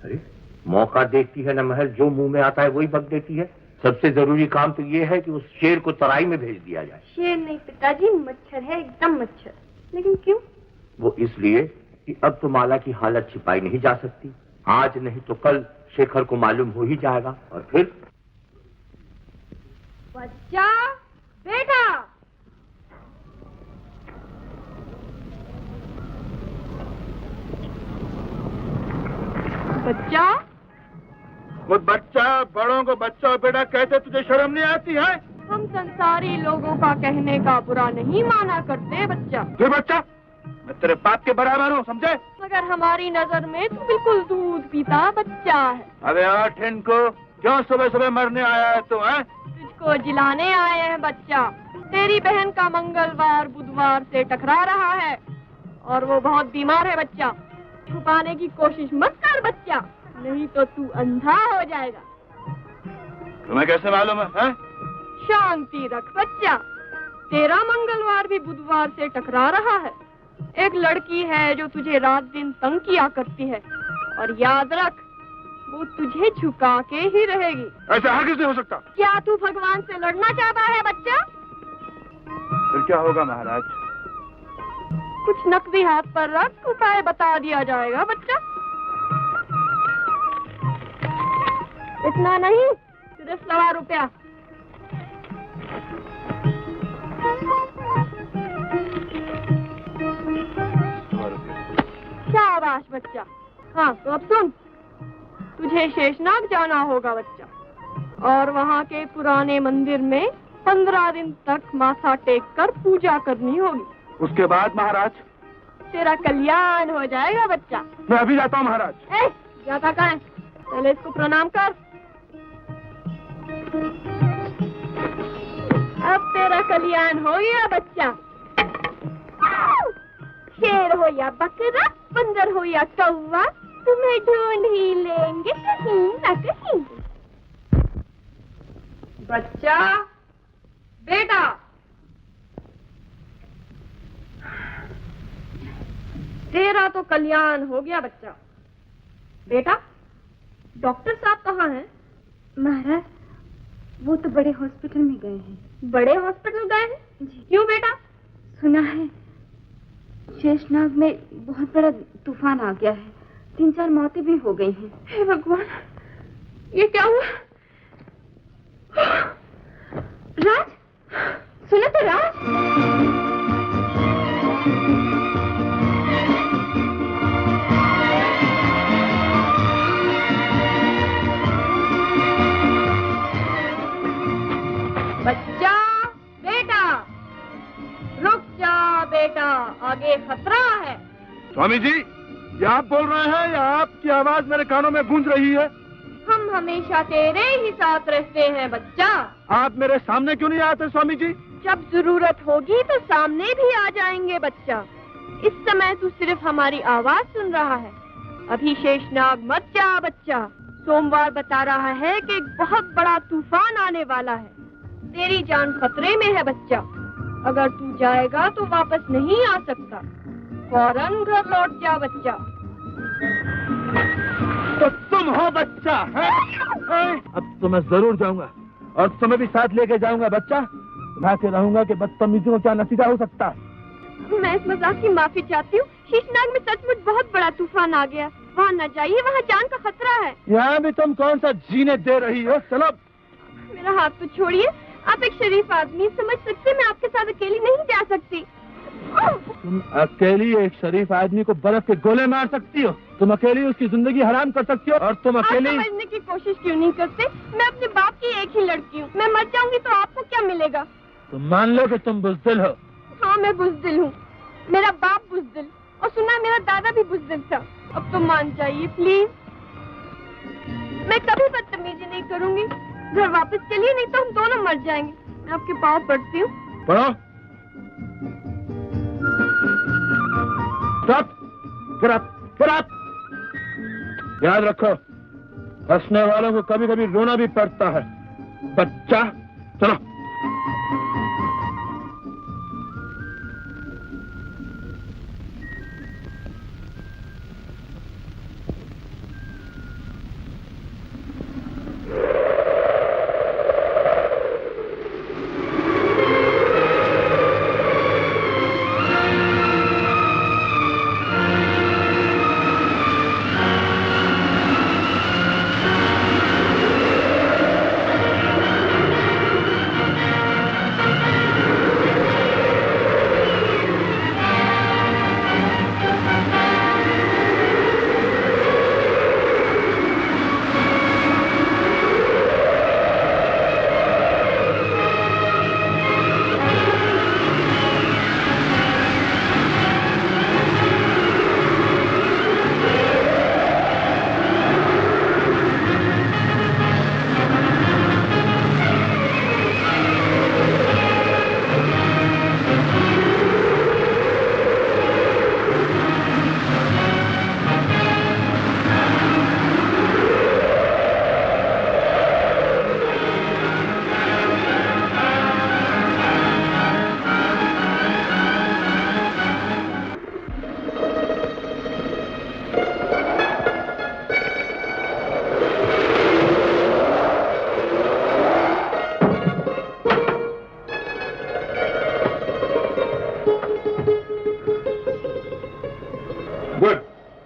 अरे मौका देखती है ना महल, जो मुंह में आता है वही बक देती है। सबसे जरूरी काम तो ये है कि उस शेर को तराई में भेज दिया जाए। शेर नहीं पिताजी, मच्छर है, एकदम मच्छर। लेकिन क्यों? वो इसलिए कि अब तो माला की हालत छिपाई नहीं जा सकती। आज नहीं तो कल शेखर को मालूम हो ही जाएगा और फिर। बच्चा, बेटा, बच्चा, वो बच्चा, बड़ों को बच्चा और बेटा कहते तुझे शर्म नहीं आती है? हम संसारी लोगों का कहने का बुरा नहीं माना करते बच्चा। फिर बच्चा, मैं तेरे बाप के बराबर हूँ, समझे? मगर हमारी नजर में तू बिल्कुल दूध पीता बच्चा है। अबे आठ इनको, क्यों सुबह सुबह मरने आया है तू? हैं? तुझको जिलाने आए हैं बच्चा। तेरी बहन का मंगलवार बुधवार से टकरा रहा है और वो बहुत बीमार है बच्चा। छुपाने की कोशिश मत कर बच्चा, नहीं तो तू अंधा हो जाएगा। तुम्हें कैसे मालूम है? शांति रख बच्चा, तेरा मंगलवार भी बुधवार से टकरा रहा है। एक लड़की है जो तुझे रात दिन तंग किया करती है और याद रख वो तुझे झुका के ही रहेगी। ऐसा हरगिज़ नहीं हो सकता। क्या तू भगवान से लड़ना चाहता है बच्चा? फिर क्या होगा महाराज? कुछ नकदी हाथ पर रख, उपाय बता दिया जाएगा बच्चा। इतना नहीं, सिर्फ 100 रुपया। शाबाश बच्चा। हाँ तो अब सुन, तुझे शेषनाग जाना होगा बच्चा और वहाँ के पुराने मंदिर में 15 दिन तक माथा टेक कर पूजा करनी होगी। उसके बाद महाराज? तेरा कल्याण हो जाएगा बच्चा। मैं अभी जाता हूँ महाराज। जाता कहाँ है? पहले इसको प्रणाम कर। अब तेरा कल्याण हो गया बच्चा। शेर हो या बकरा, बंदर हो या कौवा, तुम्हें ढूंढ ही लेंगे कहीं न कहीं। बच्चा, बेटा, तेरा तो कल्याण हो गया बच्चा। बेटा, डॉक्टर साहब कहाँ हैं? महाराज, वो तो बड़े हॉस्पिटल में गए हैं। बड़े हॉस्पिटल गए हैं? क्यों बेटा? सुना है शेषनाग में बहुत बड़ा तूफान आ गया है, 3-4 मौतें भी हो गई हैं। हे भगवान, ये क्या हुआ? राज, सुनो तो राज। बच्चा, बेटा, रुक जा बेटा, आगे खतरा है। स्वामी जी, ये आप बोल रहे हैं या आपकी आवाज मेरे कानों में गूंज रही है? हम हमेशा तेरे ही साथ रहते हैं बच्चा। आप मेरे सामने क्यों नहीं आते स्वामी जी? जब जरूरत होगी तो सामने भी आ जाएंगे बच्चा। इस समय तू सिर्फ हमारी आवाज सुन रहा है। अभी शेषनाग मत जा बच्चा। सोमवार बता रहा है कि एक बहुत बड़ा तूफान आने वाला है। तेरी जान खतरे में है बच्चा। अगर तू जाएगा तो वापस नहीं आ सकता। फौरन घर लौट जा बच्चा। तो तुम हो बच्चा है? अब तो मैं जरूर जाऊंगा और तुम्हें भी साथ लेके जाऊंगा बच्चा। मैं से रहूंगा कि बदतमीजी को क्या नतीजा हो सकता है। मैं इस मजाक की माफी चाहती हूँ। शेषनाग में सचमुच बहुत बड़ा तूफान आ गया। वहाँ न जाइए, वहाँ जान का खतरा है। यहाँ भी तुम कौन सा जीने दे रही हो? चलो। मेरा हाथ तो छोड़िए। आप एक शरीफ आदमी, समझ सकते मैं आपके साथ अकेली नहीं जा सकती। तुम अकेली एक शरीफ आदमी को बर्फ के गोले मार सकती हो? तुम अकेली उसकी जिंदगी हराम कर सकती हो? और तुम अकेली समझने की कोशिश क्यों नहीं करते? मैं अपने बाप की एक ही लड़की हूँ। मैं मर जाऊंगी तो आपको क्या मिलेगा? तुम मान लो कि तुम बुज़दिल हो। हाँ, मैं बुज़दिल हूँ। मेरा बाप बुज़दिल, और सुना मेरा दादा भी बुज़दिल था। अब तो मान जाइए प्लीज। मैं कभी बदतमीजी नहीं करूंगी। घर वापस चलिए, नहीं तो हम दोनों मर जाएंगे। मैं आपके पाँव पड़ती हूँ। पढ़ो। Stop. Get up, get up. याद रखो, हंसने वालों को कभी कभी रोना भी पड़ता है। बच्चा, चलो।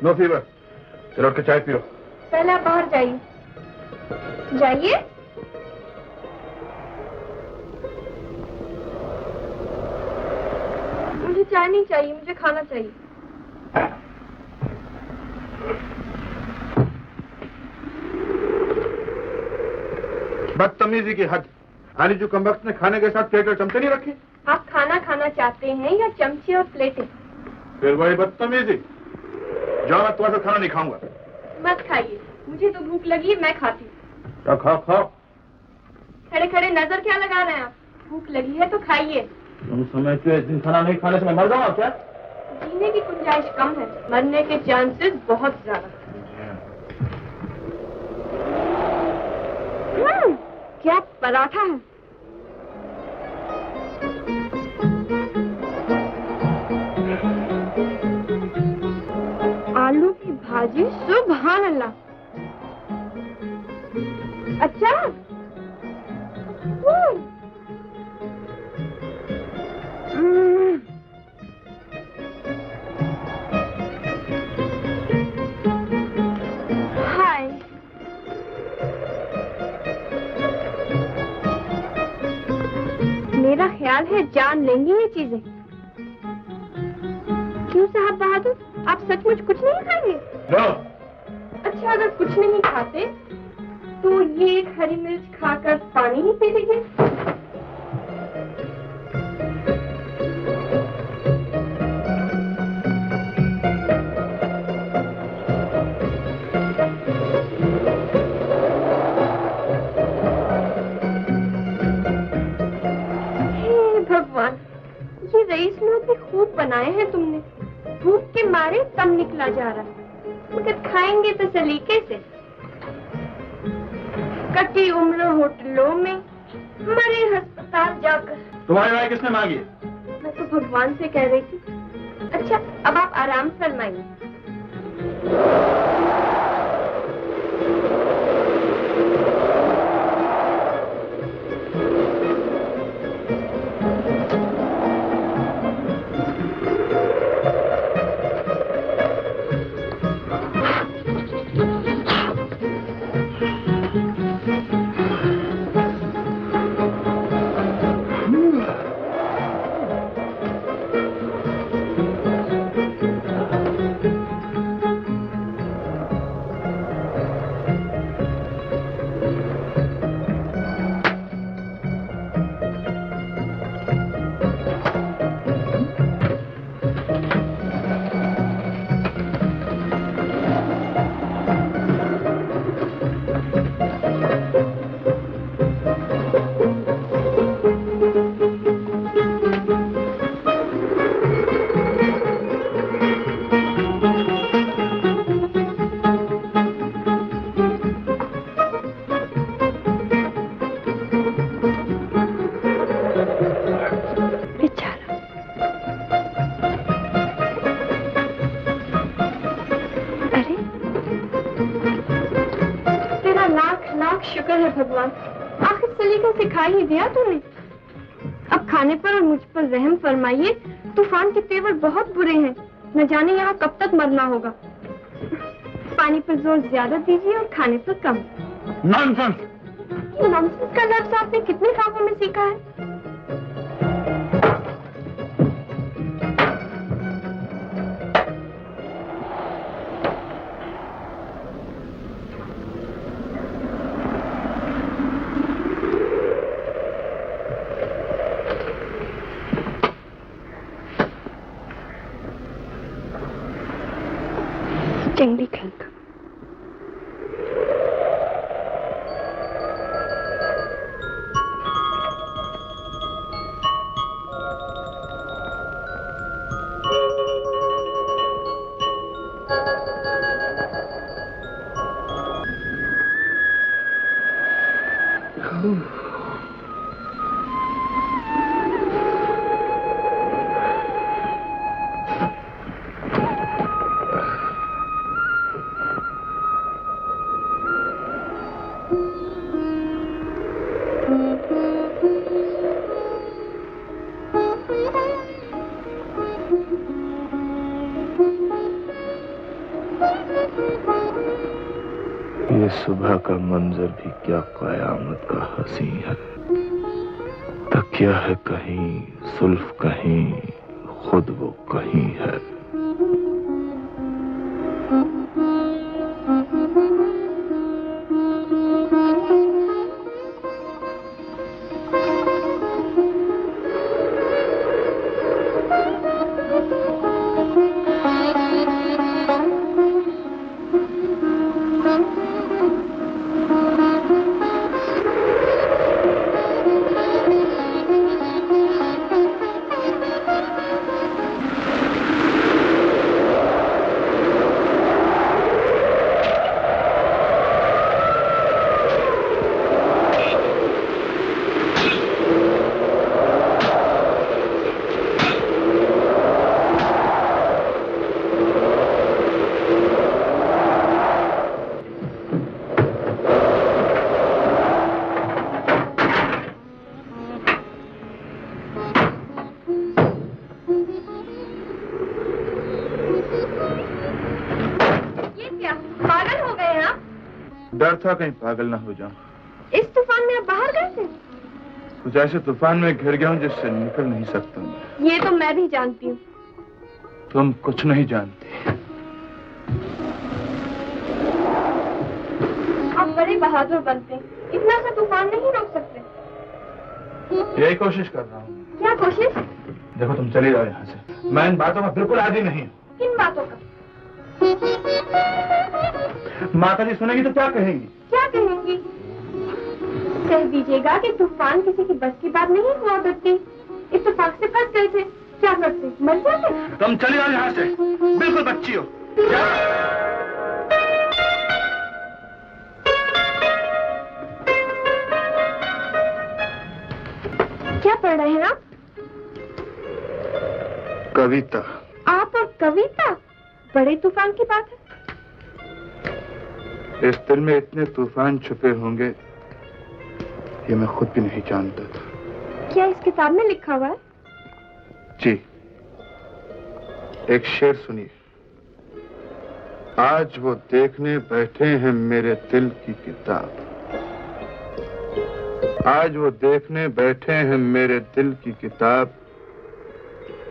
No fever. चलो उठ के चाय पियो। पहले आप बाहर जाइए। जाइए। मुझे चाय नहीं चाहिए, मुझे खाना चाहिए। बदतमीजी की हद। आनी जो कमबख्त ने खाने के साथ प्लेट और चमचे नहीं रखी। आप खाना खाना चाहते हैं या चमचे और प्लेटें? फिर वही बदतमीजी। जाओ, मैं तुम्हारे साथ खाना नहीं खाऊंगा। मत खाइए, मुझे तो भूख लगी है, मैं खाती हूँ। खाओ खाओ। खड़े खड़े नजर क्या लगा रहे हैं आप? भूख लगी है तो खाइए। तुम समझते हो इस दिन खाना नहीं खाने से मैं मर जाऊंगा क्या? जीने की गुंजाइश कम है, मरने के चांसेस बहुत ज्यादा। क्या पराठा है। आलू की भाजी, सुभान अल्लाह। अच्छा। हाय। मेरा ख्याल है जान लेंगी ये चीजें। क्यों साहब बहादुर, आप सचमुच कुछ नहीं खाएंगे? no. अच्छा, अगर कुछ नहीं खाते तो ये एक हरी मिर्च खाकर पानी ही पी लीजिए। भगवान, ये रईस लोग भी खूब बनाए हैं तुमने। भूख के मारे दम निकला जा रहा है, मगर खाएंगे तो सलीके से। कटी उम्र होटलों में, मरे अस्पताल जाकर। तुम्हारी राय किसने मांगी? मैं तो भगवान से कह रही थी। अच्छा, अब आप आराम फरमाइए। शुक्र है भगवान, आखिर सलीका सिखा ही दिया तूने। अब खाने पर और मुझ पर रहम फरमाइए। तूफान के तेवर बहुत बुरे हैं, न जाने यहाँ कब तक मरना होगा। पानी पर जोर ज्यादा दीजिए और खाने पर कम। नॉनसेंस। ये नॉनसेंस का लफ्ज़ आपने कितने ख्वाबों में सीखा है? जंगली खंड। सुबह का मंजर भी क्या कयामत का हंसी है। तकिया है कहीं, सुल्फ कहीं, खुद वो कहीं है। डर था कहीं पागल ना हो जाऊं। इस तूफान में आप बाहर गए थे? कुछ ऐसे तूफान में घिर गया हूं जिससे निकल नहीं सकता मैं। ये तो मैं भी जानती हूँ। तुम कुछ नहीं जानती। आप बड़े बहादुर बनते, इतना सा तूफान नहीं रोक सकते। यही कोशिश कर रहा हूँ। क्या कोशिश? देखो तुम चली जाओ यहाँ से। मैं इन बातों का बिल्कुल आदी नहीं हूँ। किन बातों का? माता जी सुनेगी तो क्या कहेंगी? क्या कहेंगी? कह दीजिएगा कि तूफान किसी की बस की बात नहीं हुआ करती। इस तूफान से फंस गए थे, क्या करते? मर जाते। तुम चली जाओ यहाँ से, बिल्कुल बच्ची हो। क्या पढ़ रहे हैं आप? कविता। आप और कविता? बड़े तूफान की बात है। इस दिल में इतने तूफान छुपे होंगे ये मैं खुद भी नहीं जानता था। क्या इस किताब में लिखा हुआ है? जी, एक शेर सुनिए। आज वो देखने बैठे हैं मेरे दिल की किताब। आज वो देखने बैठे हैं मेरे दिल की किताब।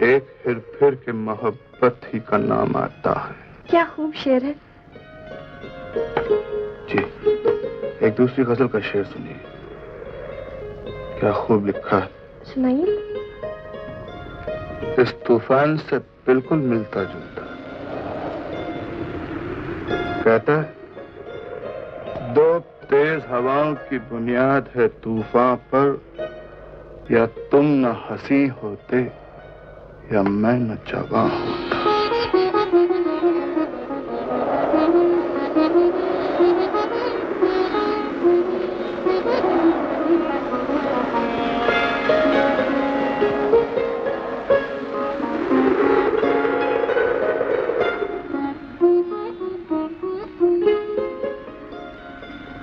एक हेर फेर के मोहब्बत ही का नाम आता है। क्या खूब शेर है। जी, एक दूसरी गजल का शेर सुनिए। क्या खूब लिखा है। सुनाइए। इस तूफान से बिल्कुल मिलता जुलता। कहता है, दो तेज हवाओं की बुनियाद है तूफान पर। या तुम न हंसी होते या मैं न जवां होता।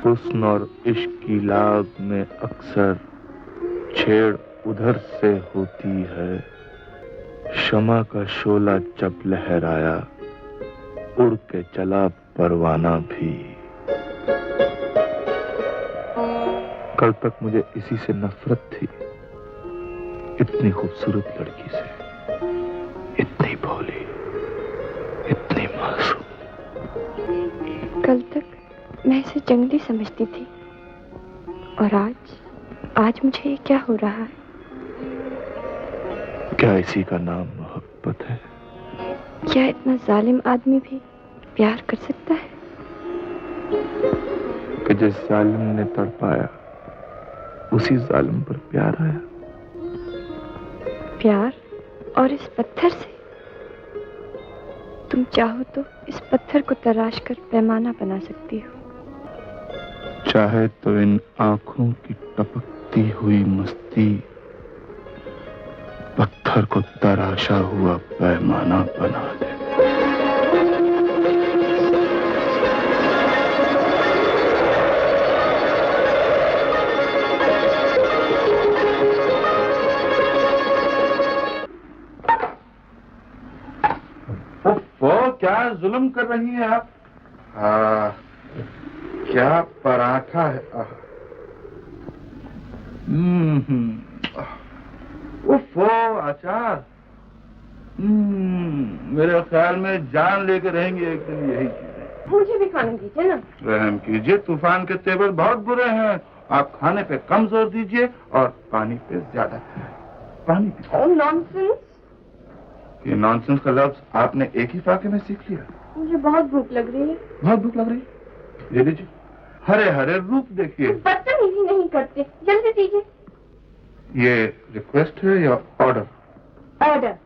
हुस्न और इश्क की लाग में अक्सर छेड़ उधर से होती है। शमा का शोला जब लहराया उड़ के चला परवाना भी। कल तक मुझे इसी से नफरत थी, इतनी खूबसूरत लड़की से, इतनी भोली, इतनी मासूम। कल तक मैं इसे जंगली समझती थी और आज मुझे क्या हो रहा है? क्या इसी का नाम मोहब्बत है? क्या इतना जालिम आदमी भी प्यार कर सकता है? कि जिस जालिम ने तड़पाया उसी जालिम पर प्यार आया। प्यार? और इस पत्थर से? तुम चाहो तो इस पत्थर को तराश कर पैमाना बना सकती हो। चाहे तो इन आंखों की टपकती हुई मस्ती पत्थर को तराशा हुआ पैमाना बना दे। वो क्या जुल्म कर रही हैं आप? क्या पराठा है। उफ़ो, अचार। मेरे ख्याल में जान लेकर रहेंगी एक दिन यही चीजें। मुझे भी खाने दीजिए ना। रहम कीजिए, तूफान के तेवर बहुत बुरे हैं। आप खाने पे कम जोर दीजिए और पानी पे ज्यादा। पानी पे। नॉनसेंस। ये नॉनसेंस का लफ्ज आपने एक ही फाके में सीख लिया। मुझे बहुत भूख लग रही है। बहुत भूख लग रही है? ये लीजिए, हरे हरे रूप देखिए। बदतमीजी नहीं करते, जल्दी दीजिए। ये रिक्वेस्ट है या ऑर्डर? ऑर्डर।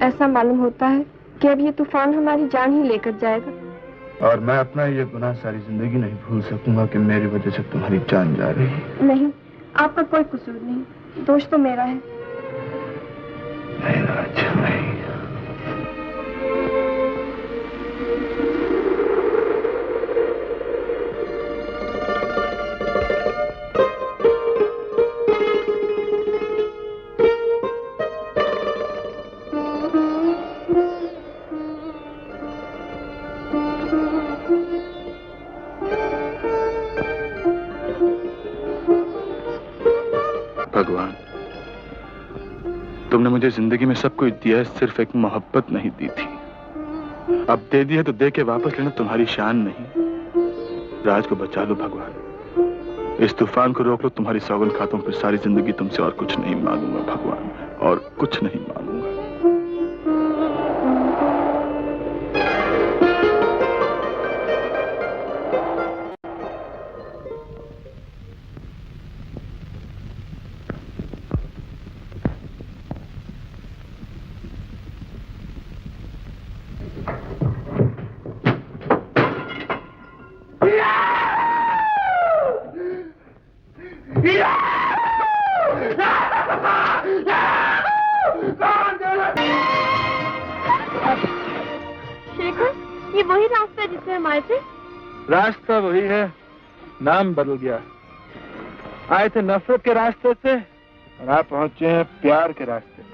ऐसा मालूम होता है कि अब ये तूफान हमारी जान ही लेकर जाएगा। और मैं अपना ये गुनाह सारी जिंदगी नहीं भूल सकूंगा कि मेरी वजह से तुम्हारी जान जा रही है। नहीं, आपका कोई कसूर नहीं, दोष तो मेरा है। नहीं राज, नहीं। भगवान, तुमने मुझे जिंदगी में सब कुछ दिया है, सिर्फ एक मोहब्बत नहीं दी थी। अब दे दी है तो दे के वापस लेना तुम्हारी शान नहीं। राज को बचा लो भगवान, इस तूफान को रोक लो। तुम्हारी सौगंध खाता हूं, फिर सारी जिंदगी तुमसे और कुछ नहीं मांगूंगा भगवान, और कुछ नहीं मांगूंगा। शेखर, ये वही रास्ता है जिससे हम आए थे? रास्ता वही है, नाम बदल गया। आए थे नफरत के रास्ते से और आप पहुंचे हैं प्यार के रास्ते पर।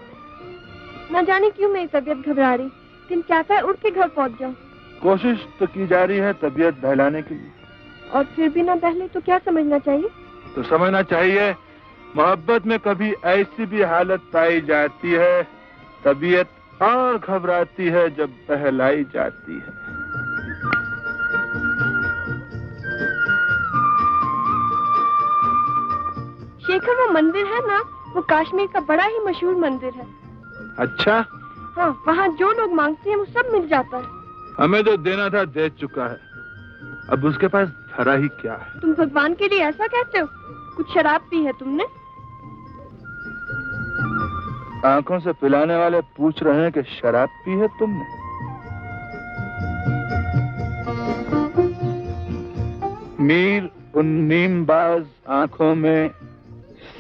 न जाने क्यों मेरी तबीयत घबरा रही, दिन चाहता है उठ के घर पहुंच जाऊं। कोशिश तो की जा रही है तबीयत बहलाने के लिए। और फिर भी न बहले तो क्या समझना चाहिए? तो समझना चाहिए, मोहब्बत में कभी ऐसी भी हालत पाई जाती है, तबीयत और घबराती है जब बहलाई जाती है। शेखर, वो मंदिर है ना, वो कश्मीर का बड़ा ही मशहूर मंदिर है। अच्छा? हाँ, वहाँ जो लोग मांगते हैं वो सब मिल जाता है। हमें जो देना था दे चुका है, अब उसके पास धरा ही क्या है। तुम भगवान के लिए ऐसा कहते हो? कुछ शराब पी है तुमने? आंखों से पिलाने वाले पूछ रहे हैं कि शराब पी है तुमने? मीर उन नीमबाज आंखों में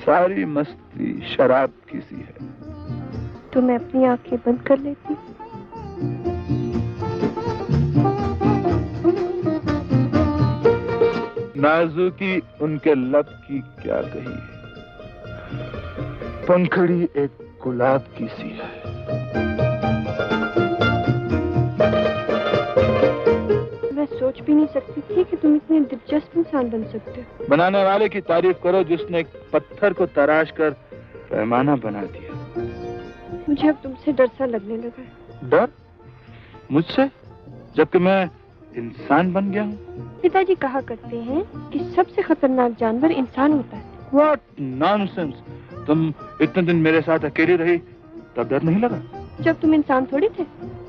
सारी मस्ती शराब की सी है। तो मैं अपनी आंखें बंद कर लेती। नाजुकी उनके लब की क्या कही, पंखड़ी एक गुलाब की सी है। मैं सोच भी नहीं सकती थी कि तुम इतने दिलचस्प इंसान बन सकते हो। बनाने वाले की तारीफ करो जिसने एक पत्थर को तराश कर पैमाना बना दिया। मुझे अब तुमसे डर सा लगने लगा है। डर? मुझसे? जबकि मैं इंसान बन गया हूँ। पिताजी कहा करते हैं कि सबसे खतरनाक जानवर इंसान होता है। What nonsense! तुम इतने दिन मेरे साथ अकेली रही, तब डर नहीं लगा? जब तुम इंसान थोड़ी थे।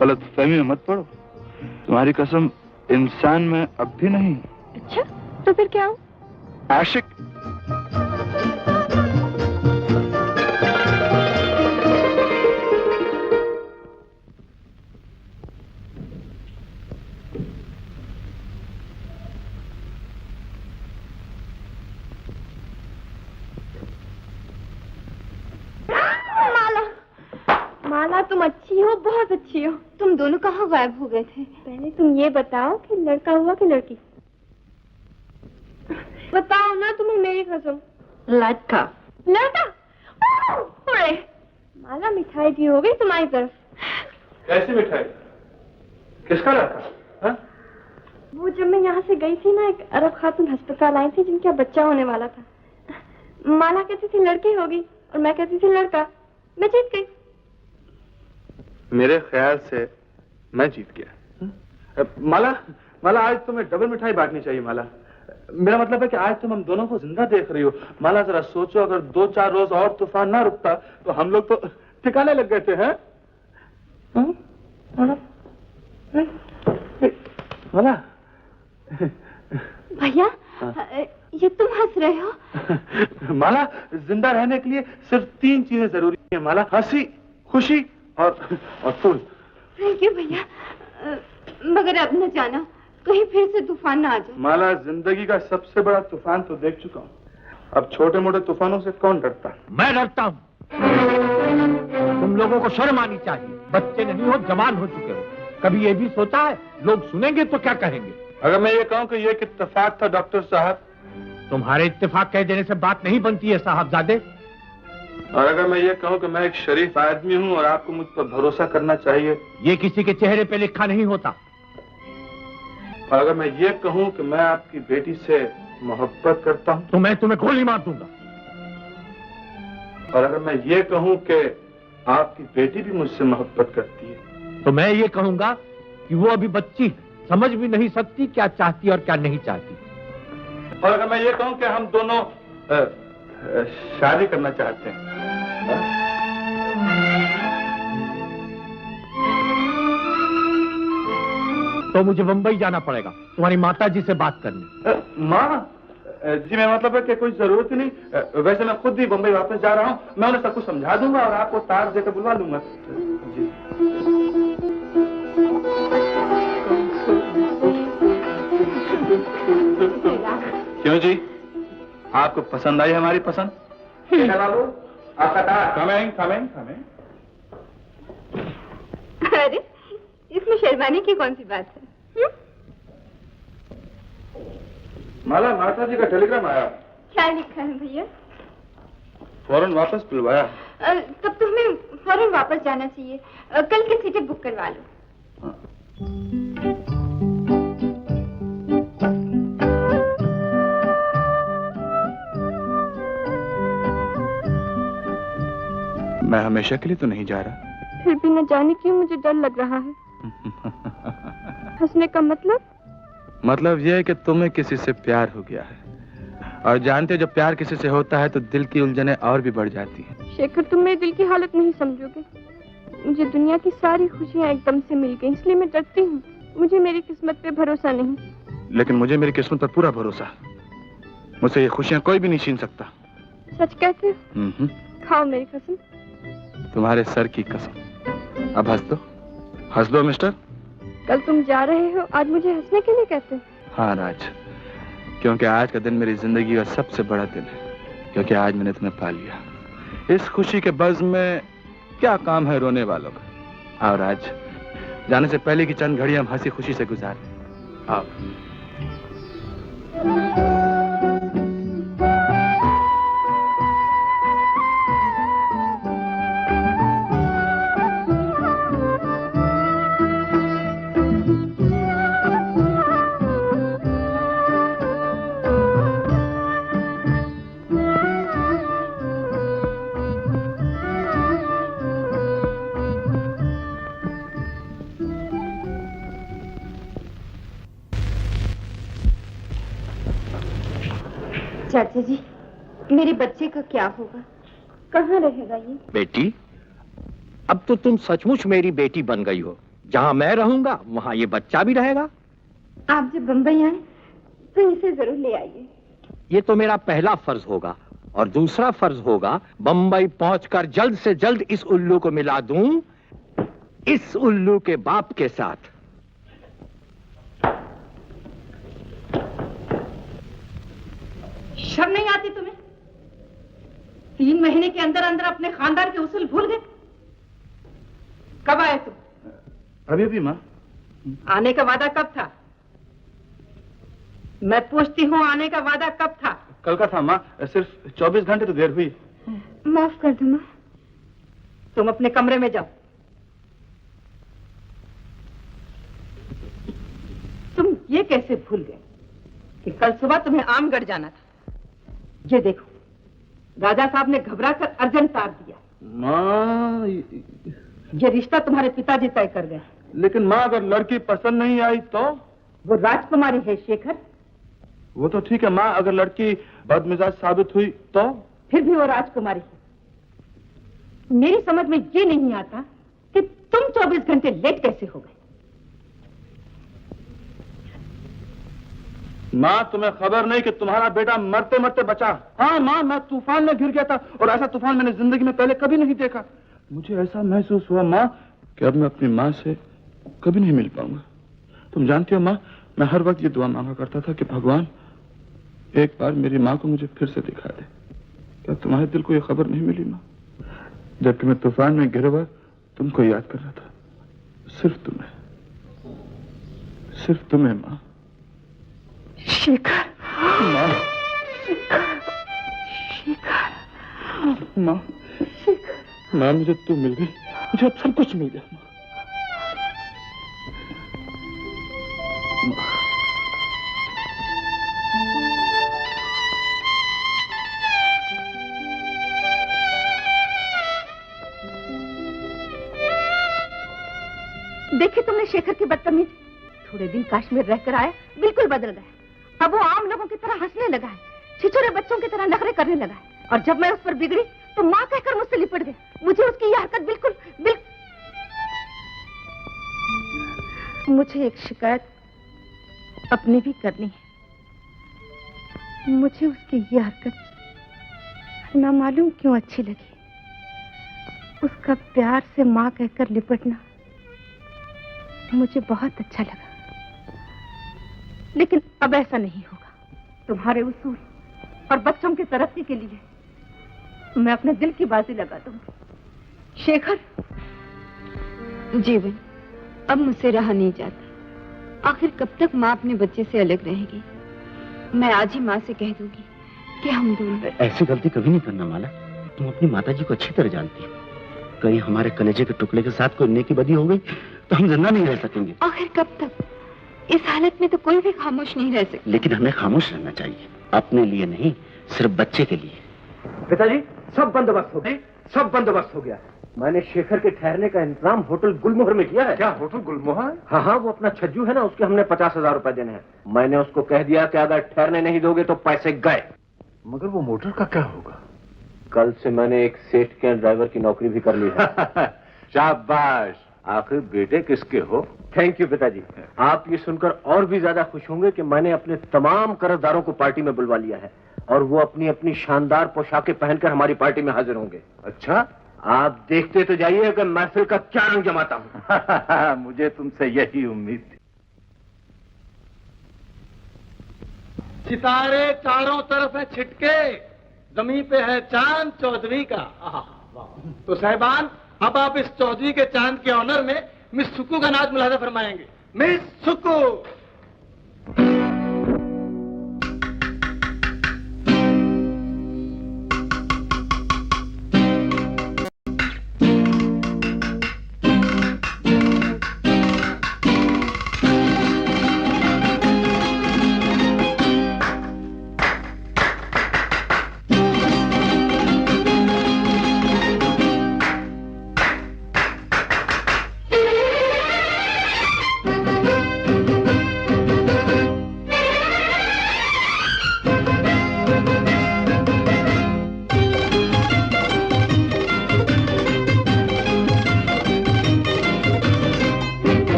गलत फहमी में मत पड़ो। तुम्हारी कसम, इंसान में अब भी नहीं। अच्छा, तो फिर क्या हूँ? आशिक। माला, तुम अच्छी हो, बहुत अच्छी हो। तुम दोनों कहाँ गायब हो गए थे? पहले तुम ये बताओ कि लड़का हुआ कि लड़की? बताओ ना, तुम्हें मेरी कसम। लड़का। लड़का? ओए! माला, मिठाई भी हो गई तुम्हारी तरफ। कैसी मिठाई? किसका लड़का? हा? वो जब मैं यहाँ से गई थी ना, एक अरब खातून अस्पताल आई थी जिनका बच्चा होने वाला था। माला कहती थी लड़की होगी और मैं कहती थी लड़का। मैं जीत गई। मेरे ख्याल से मैं जीत गया। माला, माला, आज तुम्हें डबल मिठाई बांटनी चाहिए। माला, मेरा मतलब है कि आज तुम हम दोनों को जिंदा देख रही हो। माला, जरा सोचो, अगर 2-4 रोज और तूफान ना रुकता तो हम लोग तो ठिकाने लग गए थे। हैं? माला, भैया, ये तुम हंस रहे हो? माला, जिंदा रहने के लिए सिर्फ 3 चीजें जरूरी है माला। हंसी, खुशी और फूल। थैंक यू भैया, मगर अब न जाना कहीं फिर से तूफान ना आ जाए। माला, जिंदगी का सबसे बड़ा तूफान तो देख चुका हूँ, अब छोटे मोटे तूफानों से कौन डरता? मैं डरता हूँ। तुम लोगों को शर्म आनी चाहिए। बच्चे नहीं हो, जवान हो चुके हो। कभी ये भी सोचा है लोग सुनेंगे तो क्या कहेंगे? अगर मैं ये कहूँ कि ये एक इत्तेफाक था डॉक्टर साहब? तुम्हारे इत्तेफाक कह देने से बात नहीं बनती है साहबजादे। और अगर मैं ये कहूँ कि मैं एक शरीफ आदमी हूँ और आपको मुझ पर भरोसा करना चाहिए? ये किसी के चेहरे पे लिखा नहीं होता। और अगर मैं ये कहूँ कि मैं आपकी बेटी से मोहब्बत करता हूँ तो मैं तुम्हें गोली मार दूंगा। और अगर मैं ये कहूँ कि आपकी बेटी भी मुझसे मोहब्बत करती है तो मैं ये कहूंगा कि वो अभी बच्ची समझ भी नहीं सकती क्या चाहती और क्या नहीं चाहती। और अगर मैं ये कहूँ कि हम दोनों शादी करना चाहते हैं? तो मुझे मुंबई जाना पड़ेगा तुम्हारी माता जी से बात करने। माँ जी, मैं मतलब है कि कोई जरूरत ही नहीं। वैसे मैं खुद ही बम्बई वापस जा रहा हूँ। मैं उन्हें सब कुछ समझा दूंगा और आपको तार देकर बुलवा लूंगा। जी। क्यों जी, आपको पसंद आई हमारी पसंद? आपका तार। Coming coming coming. अरे, इसमें शर्माने की कौन सी बात है? माला, माता जी का टेलीग्राम आया। क्या लिखा है भैया? फौरन वापस बुलवाया। तब तो हमें फौरन वापस जाना चाहिए। कल की सीटें बुक करवा लो। मैं हमेशा के लिए तो नहीं जा रहा। फिर भी न जाने क्यों मुझे डर लग रहा है। हंसने का मतलब यह है कि तुम्हें किसी से प्यार हो गया है और जानते हो जब प्यार किसी से होता है तो दिल की उलझनें और भी बढ़ जाती हैं। शेखर, तुम मेरे दिल की हालत नहीं समझोगे। मुझे दुनिया की सारी खुशियां एकदम से मिल गई, इसलिए मैं डरती हूँ। मुझे मेरी किस्मत पे भरोसा नहीं। लेकिन मुझे मेरी किस्मत पर पूरा भरोसा। मुझसे ये खुशियां कोई भी नहीं छीन सकता। सच कहते हो? खाओ मेरी कसम। तुम्हारे सर की कसम। अब हंस दो मिस्टर। कल तुम जा रहे हो, आज मुझे हंसने के लिए कहते हो? हाँ राज, क्योंकि आज का दिन मेरी जिंदगी का सबसे बड़ा दिन है, क्योंकि आज मैंने तुम्हें पा लिया। इस खुशी के बज़्म में क्या काम है रोने वालों का। और आज जाने से पहले की चंद घड़ी हम हंसी खुशी से गुजारें। आओ। चाचा जी, मेरे बच्चे का क्या होगा? कहाँ रहेगा ये? बेटी, अब तो तुम सचमुच मेरी बेटी बन गई हो। जहां मैं रहूंगा वहां ये बच्चा भी रहेगा। आप जब बम्बई आए तो इसे जरूर ले आइए। ये तो मेरा पहला फर्ज होगा, और दूसरा फर्ज होगा बंबई पहुंचकर जल्द से जल्द इस उल्लू को मिला दूं इस उल्लू के बाप के साथ। शर्म नहीं आती तुम्हें? 3 महीने के अंदर अंदर अपने खानदान के उसूल भूल गए। कब आए तुम? अभी अभी माँ। आने का वादा कब था? मैं पूछती हूँ, आने का वादा कब था? कल का था माँ, सिर्फ 24 घंटे तो देर हुई। माफ कर दो माँ। तुम अपने कमरे में जाओ। तुम ये कैसे भूल गए कि कल सुबह तुम्हें आमगढ़ जाना था? ये देखो, राजा साहब ने घबराकर अर्जेंट तार दिया। माँ, ये रिश्ता तुम्हारे पिताजी तय कर गए। लेकिन माँ, अगर लड़की पसंद नहीं आई तो? वो राजकुमारी है शेखर। वो तो ठीक है माँ, अगर लड़की बदमिजाज साबित हुई तो? फिर भी वो राजकुमारी है। मेरी समझ में ये नहीं आता कि तुम 24 घंटे लेट कैसे हो गए। माँ, तुम्हें खबर नहीं कि तुम्हारा बेटा मरते मरते बचा? हाँ माँ, मैं तूफान में गिर गया था, और ऐसा तूफान मैंने जिंदगी में पहले कभी नहीं देखा। मुझे ऐसा महसूस हुआ माँ कि अब मैं अपनी माँ से कभी नहीं मिल पाऊंगा। तुम जानती हो माँ, मैं हर वक्त ये दुआ मांगा करता था कि भगवान एक बार मेरी माँ को मुझे फिर से दिखा दे। क्या तुम्हारे दिल को ये खबर नहीं मिली माँ? जबकि मैं तूफान में गिरा हुआ तुमको याद कर रहा था, सिर्फ तुम्हें माँ। शेखर, माँ, शेखर, माँ, माँ, मुझे तू मिल गई, मुझे अब सब कुछ मिल गया माँ। देखी तुमने शेखर की बदतमीजी? थोड़े दिन कश्मीर रहकर आया, बिल्कुल बदल गया। अब वो आम लोगों की तरह हंसने लगा है, छिछोरे बच्चों की तरह नखरे करने लगा है। और जब मैं उस पर बिगड़ी तो माँ कहकर मुझसे लिपट गए। मुझे उसकी यह हरकत बिल्कुल मुझे एक शिकायत अपनी भी करनी है। मुझे उसकी यह हरकत ना मालूम क्यों अच्छी लगी। उसका प्यार से माँ कहकर लिपटना मुझे बहुत अच्छा लगा। लेकिन अब ऐसा नहीं होगा। तुम्हारे उसूल और बच्चों की तरक्की के लिए मैं अपने दिल की बाजी लगा दूंगी। शेखर, जीवन अब मुझसे रहा नहीं जाता। आखिर कब तक माँ अपने बच्चे से अलग रहेगी? मैं आज ही माँ से कह दूंगी कि हम दोनों। ऐसी गलती कभी नहीं करना माला। तुम अपनी माताजी को अच्छी तरह जानती हो। कहीं हमारे कलेजे के टुकड़े के साथ कोई नेकी बदी हो गई तो हम जिंदा नहीं रह सकेंगे। आखिर कब तक? इस हालत में तो कोई भी खामोश नहीं रह सकता। लेकिन हमें खामोश रहना चाहिए, अपने लिए नहीं, सिर्फ बच्चे के लिए। पिताजी, सब बंदोबस्त हो गया, सब बंदोबस्त हो गया। मैंने शेखर के ठहरने का इंतजाम होटल गुलमोहर में किया है। क्या होटल गुलमोहर? हाँ हाँ, वो अपना छज्जू है ना, उसके हमने 50,000 रुपए देने हैं। मैंने उसको कह दिया कि अगर ठहरने नहीं दोगे तो पैसे गए। मगर वो मोटर का क्या होगा? कल से मैंने एक सेठ के ड्राइवर की नौकरी भी कर ली है। शाबाश। आखिर बेटे किसके हो? थैंक यू पिताजी। आप ये सुनकर और भी ज्यादा खुश होंगे कि मैंने अपने तमाम कर्जदारों को पार्टी में बुलवा लिया है और वो अपनी अपनी शानदार पोशाकें पहनकर हमारी पार्टी में हाजिर होंगे। अच्छा, आप देखते तो जाइए कि महफिल का क्या रंग जमाता हूँ। मुझे तुमसे यही उम्मीद थी। सितारे चारों तरफ है छिटके, जमीन पे है चांद चौधरी का। तो साहिबान, अब आप इस चौधरी के चांद के ऑनर में मिस सुक्कू का नाच मुलाजा फरमाएंगे। मिस सुक्कू।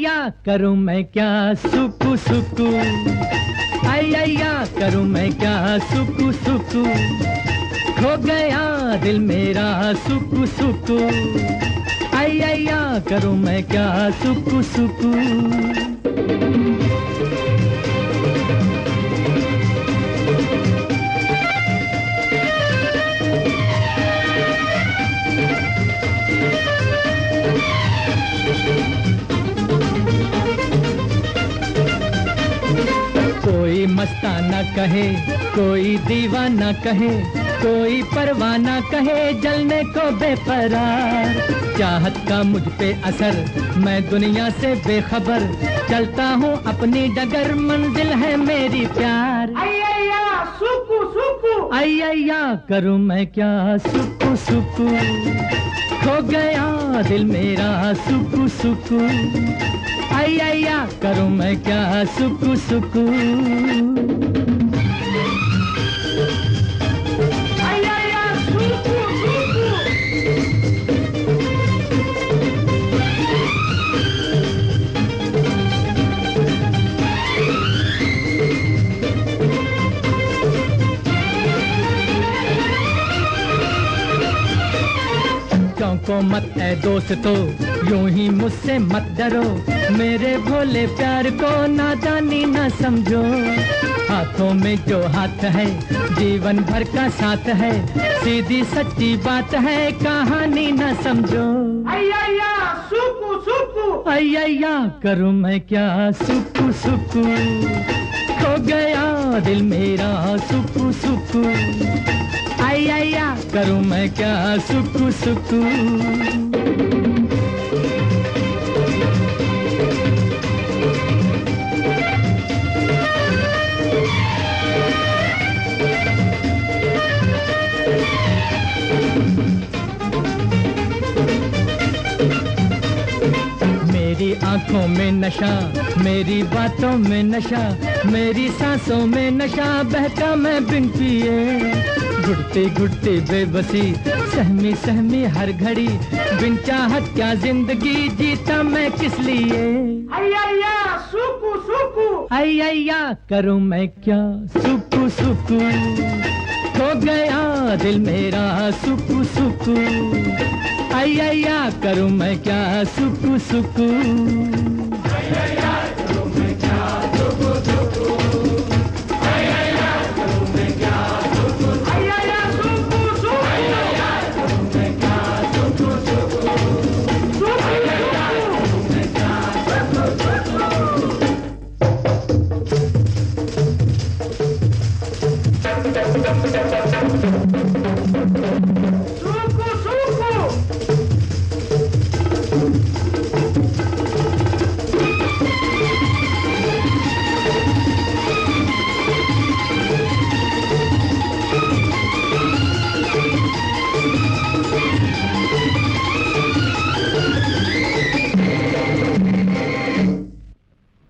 अय्या करूं मैं क्या सुकू सुकू, अय्या करूं मैं क्या सुकू सुकू, खो गया दिल मेरा सुकू सुकू, अय्या करूं मैं क्या सुकू सुकू। कोई मस्ताना कहे, कोई दीवाना कहे, कोई परवाना कहे, जलने को बेपरार। चाहत का मुझ पे असर, मैं दुनिया से बेखबर, चलता हूँ अपनी डगर, मंजिल है मेरी प्यार। अय्या सुकू सुकू, अय्या करूँ मैं क्या सुकू सुकू, खो गया दिल मेरा सुकू सुकू, अय्या करूँ मैं क्या सुकू सुकू। अय्या सुकू सुकू, चौंको मत है दोस्तों, यूं ही मुझसे मत डरो, मेरे भोले प्यार को नादानी न समझो। हाथों में जो हाथ है, जीवन भर का साथ है, सीधी सच्ची बात है, कहानी न समझो। अय्या सुकू सुकू, अय्या करूँ मैं क्या सुकू सुकू, खो गया दिल मेरा सुकू सुकू, अय्या करूँ मैं क्या सुकू सुकू। मेरी आंखों में नशा, मेरी बातों में नशा, मेरी सांसों में नशा, बहका मैं बिन पिए। घुटती घुटती बेबसी, सहमी सहमी हर घड़ी, बिन चाहत क्या जिंदगी जीता मैं किस लिए। अय्या सुकू सुकू, अय्या करूँ मैं क्या सुकू सुकू, खो गया दिल मेरा सुकू सुकू, अय्या करूँ मैं क्या सुकू सुकू।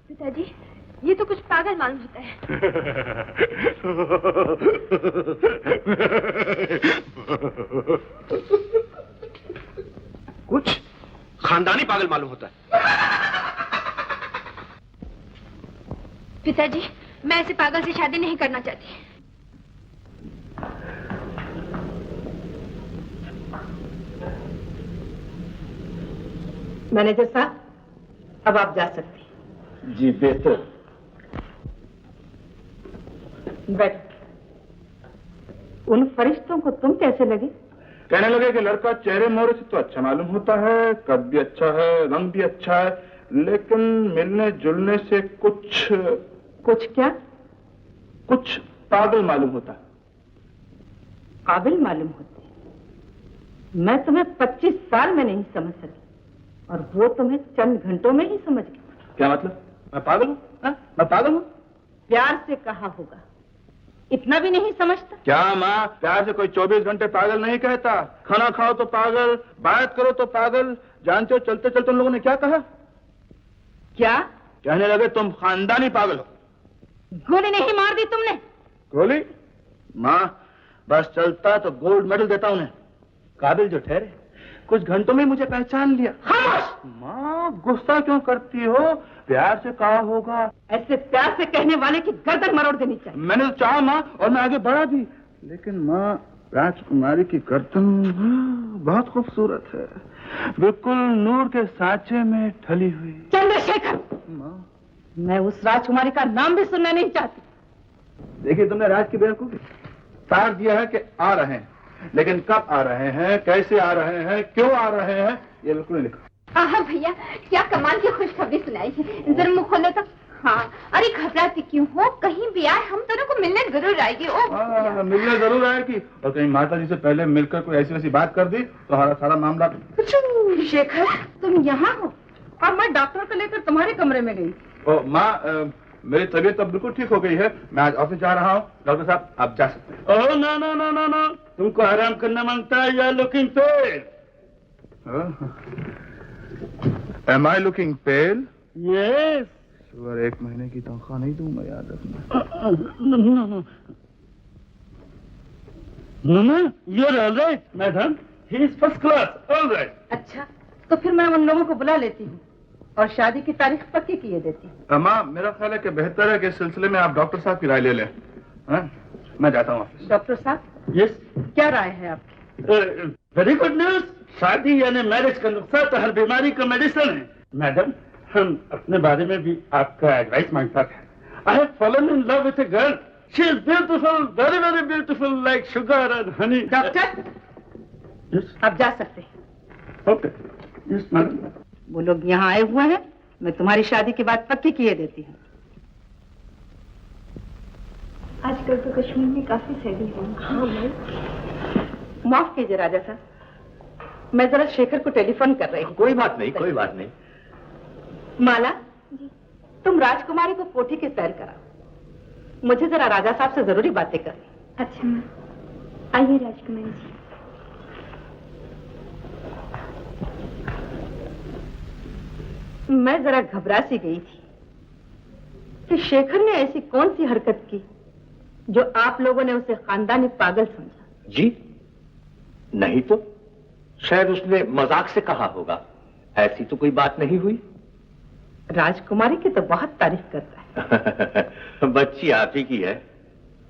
पिताजी, ये तो कुछ पागल मालूम होता है। कुछ खानदानी पागल मालूम होता है। पिताजी, मैं ऐसे पागल से शादी नहीं करना चाहती। मैनेजर साहब, अब आप जा सकते हैं। जी बेहतर। बैठ। उन फरिश्तों को तुम कैसे लगे? कहने लगे कि लड़का चेहरे मोहरे से तो अच्छा मालूम होता है, कद भी अच्छा है, रंग भी अच्छा है, लेकिन मिलने जुलने से कुछ क्या? कुछ पागल मालूम होता है। काबिल मालूम होते? मैं तुम्हें 25 साल में नहीं समझ सकी और वो तुम्हें चंद घंटों में ही समझ गई। क्या मतलब? मैं पागल हूँ? मैं पागल हूँ? प्यार से कहा होगा, इतना भी नहीं समझता? क्या माँ, प्यार से कोई 24 घंटे पागल नहीं कहता। खाना खाओ तो पागल, बात करो तो पागल। जानते हो चलते चलते उन लोगों ने क्या कहा? क्या कहने लगे? तुम खानदानी पागल हो। गोली नहीं मार दी तुमने? गोली? माँ, बस चलता तो गोल्ड मेडल देता उन्हें। काबिल जो ठहरे कुछ घंटों में मुझे पहचान लिया। माँ गुस्सा क्यों करती हो? प्यार से कहा होगा। ऐसे प्यार से कहने वाले की गर्दन मरोड़ देनी चाहिए। मैंने तो चाहा माँ, और मैं आगे बढ़ा भी, लेकिन माँ राजकुमारी की गर्दन बहुत खूबसूरत है, बिल्कुल नूर के सांचे में ढली हुई। चंद्रशेखर, मैं उस राजकुमारी का नाम भी सुनना नहीं चाहती। देखिए, तुमने राज की बेवकूफी तार दिया है कि आ रहे हैं, लेकिन कब आ रहे हैं, कैसे आ रहे हैं, क्यों आ रहे हैं, ये बिल्कुल नहीं लिखा। आहा भैया, क्या कमाल की खुशखबरी सुनाई है। जरा मुंह खोलो तो। हाँ, अरे घबराती क्यों हो? कहीं भी आए हम दोनों को मिलने जरूर आएगी। ओ मिलने जरूर आएगी, और कहीं माता जी से पहले मिलकर कोई ऐसी वैसी बात कर दी तो हमारा सारा मामला। शेखर, तुम यहाँ हो और मैं डॉक्टर को लेकर तुम्हारे कमरे में गई। ओ माँ, मेरी तबीयत अब बिल्कुल ठीक हो गई है, मैं आज ऑफिस जा रहा हूँ। डॉक्टर साहब, आप जा सकते हैं। ओह ना ना ना ना ना, तुमको आराम करना मांगता है या looking pale? Am I looking pale? Yes. Sugar 1 महीने की तनख्वाह नहीं दूंगा, याद रखना। You're all right, madam. He is first class, all right. अच्छा, तो फिर मैं उन लोगों को बुला लेती हूँ और शादी की तारीख पक्की किए देती हूँ। माँ, मेरा ख्याल है कि बेहतर है कि इस सिलसिले में आप डॉक्टर साहब की राय ले लें। मैं जाता हूँ ऑफिस। डॉक्टर साहब, यस, क्या राय है आपकी? Very good news. शादी यानी मैरिज का नुस्खा तो हर बीमारी का मेडिसिन है। मैडम, हम अपने बारे में भी आपका एडवाइस मांगता था। I have fallen in love with a girl. She is beautiful, very very beautiful, like sugar and honey. Doctor, आप जा सकते हैं। Okay, yes madam. वो लोग यहाँ आए हुए हैं, मैं तुम्हारी शादी की बात पक्की किए देती हूँ। आजकल तो कश्मीर में काफी सर्दी है। हाँ माफ कीजिए राजा साहब, मैं जरा शेखर को टेलीफोन कर रही हूँ। कोई बात नहीं, कोई बात नहीं। माला, तुम राजकुमारी को कोठी की सैर कराओ, मुझे जरा राजा साहब से जरूरी बातें करनी। अच्छा मैम, आइए राजकुमारी जी। मैं जरा घबरा सी गई थी कि शेखर ने ऐसी कौन सी हरकत की जो आप लोगों ने उसे खानदानी पागल समझा। जी नहीं तो शायद उसने मजाक से कहा होगा, ऐसी तो कोई बात नहीं हुई। राजकुमारी की तो बहुत तारीफ करता है। बच्ची आप ही की है।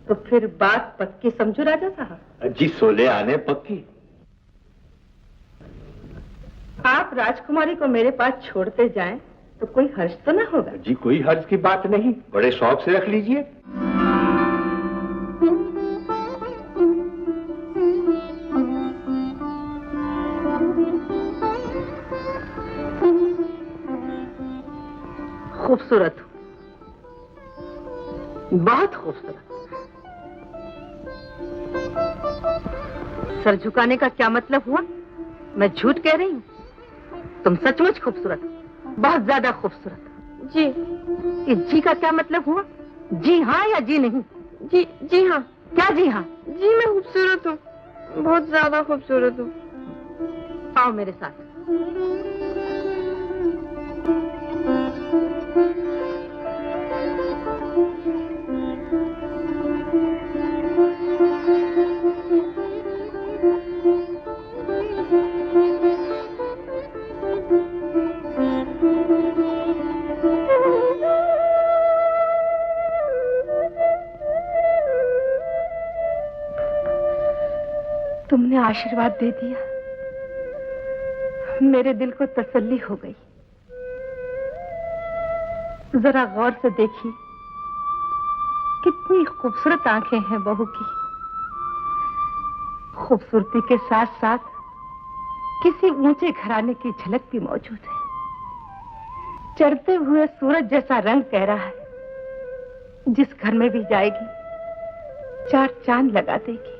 तो फिर बात पक्की समझो राजा साहब। जी सोले आने पक्की। आप राजकुमारी को मेरे पास छोड़ते जाएं तो कोई हर्ष तो ना होगा। जी कोई हर्ष की बात नहीं, बड़े शौक से रख लीजिए। खूबसूरत हो, बहुत खूबसूरत। सर झुकाने का क्या मतलब हुआ? मैं झूठ कह रही हूँ? तुम सचमुच खूबसूरत, बहुत ज्यादा खूबसूरत। जी। इस जी का क्या मतलब हुआ? जी हाँ या जी नहीं? जी हाँ। क्या जी हाँ? जी मैं खूबसूरत हूँ, बहुत ज्यादा खूबसूरत हूँ। आओ मेरे साथ। तुमने आशीर्वाद दे दिया, मेरे दिल को तसल्ली हो गई। जरा गौर से देखिए, कितनी खूबसूरत आंखें हैं बहू की। खूबसूरती के साथ साथ किसी ऊंचे घराने की झलक भी मौजूद है। चढ़ते हुए सूरज जैसा रंग कह रहा है, जिस घर में भी जाएगी 4 चांद लगा देगी।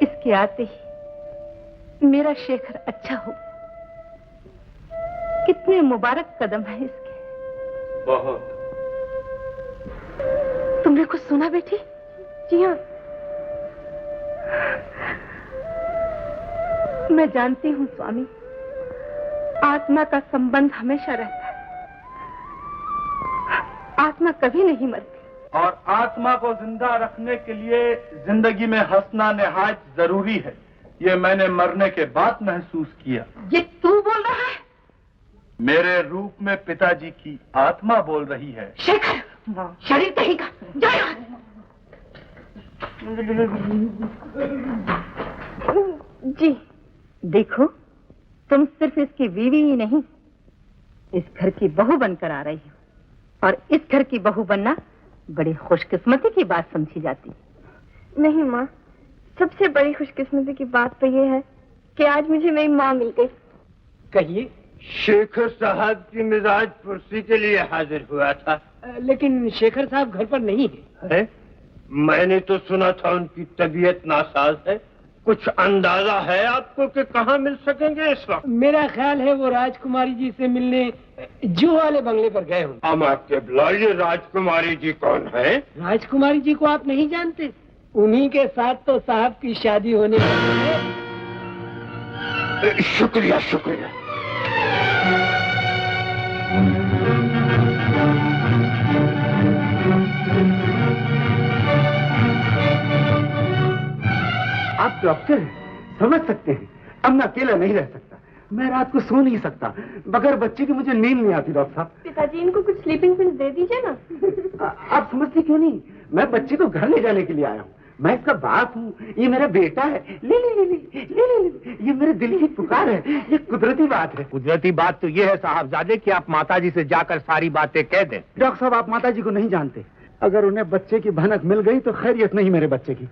इसके आते ही मेरा शेखर अच्छा हो। कितने मुबारक कदम है इसके। बहुत। तुमने कुछ सुना बेटी? जी हाँ। मैं जानती हूँ स्वामी, आत्मा का संबंध हमेशा रहता है। आत्मा कभी नहीं मरती। और आत्मा को जिंदा रखने के लिए जिंदगी में हंसना निहायत जरूरी है। ये मैंने मरने के बाद महसूस किया। ये तू बोल रहा है? मेरे रूप में पिताजी की आत्मा बोल रही है। शेखर, शरीर कहेगा, जाए। जी देखो, तुम सिर्फ इसकी बीवी ही नहीं, इस घर की बहू बनकर आ रही हो, और इस घर की बहू बनना बड़ी खुशकिस्मती की बात समझी जाती है। नहीं माँ, सबसे बड़ी खुशकिस्मती की बात तो ये है कि आज मुझे मेरी माँ मिल गई। कहिए। शेखर साहब की मिजाज पुरसी के लिए हाजिर हुआ था। लेकिन शेखर साहब घर पर नहीं है? मैंने तो सुना था उनकी तबीयत नासाज है। कुछ अंदाजा है आपको कि कहाँ मिल सकेंगे इस वक्त? मेरा ख्याल है वो राजकुमारी जी से मिलने जू वाले बंगले पर गए होंगे। अमा के बुला, ये राजकुमारी जी कौन है? राजकुमारी जी को आप नहीं जानते? उन्हीं के साथ तो साहब की शादी होने वाली है। शुक्रिया शुक्रिया। आप डॉक्टर हैं, समझ सकते हैं। अब मैं अकेला नहीं रह सकता। मैं रात को सो नहीं सकता। बगैर बच्चे के मुझे नींद नहीं आती डॉक्टर साहब। पिताजी, इनको कुछ स्लीपिंग पिल्स दे दीजिए ना। आप समझती क्यों नहीं? मैं बच्चे को घर ले जाने के लिए आया हूँ। मैं इसका बाप हूँ, ये मेरा बेटा है। ले ले ले ले ले ले ले, ये मेरे दिल की पुकार है। ये कुदरती बात है। कुदरती बात तो ये है साहबजादे कि आप माताजी से जाकर सारी बातें कह दें। डॉक्टर साहब, आप माताजी को नहीं जानते। अगर उन्हें बच्चे की भनक मिल गई तो खैरियत नहीं मेरे बच्चे की।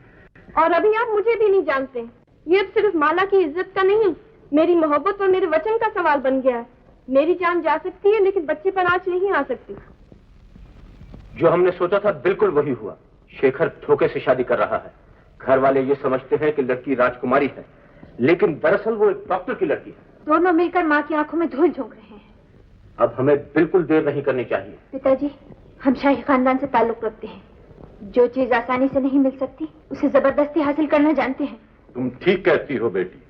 और अभी आप मुझे भी नहीं जानते। ये अब सिर्फ माला की इज्जत का नहीं, मेरी मोहब्बत और मेरे वचन का सवाल बन गया है। मेरी जान जा सकती है, लेकिन बच्चे पर आंच नहीं आ सकती। जो हमने सोचा था बिल्कुल वही हुआ। शेखर धोखे से शादी कर रहा है। घर वाले ये समझते हैं कि लड़की राजकुमारी है, लेकिन दरअसल वो एक डॉक्टर की लड़की है। दोनों मिलकर माँ की आंखों में धूल झोंक रहे हैं। अब हमें बिल्कुल देर नहीं करनी चाहिए। पिताजी, हम शाही खानदान से ताल्लुक रखते हैं। जो चीज आसानी से नहीं मिल सकती, उसे जबरदस्ती हासिल करना जानते हैं। तुम ठीक कहती हो बेटी।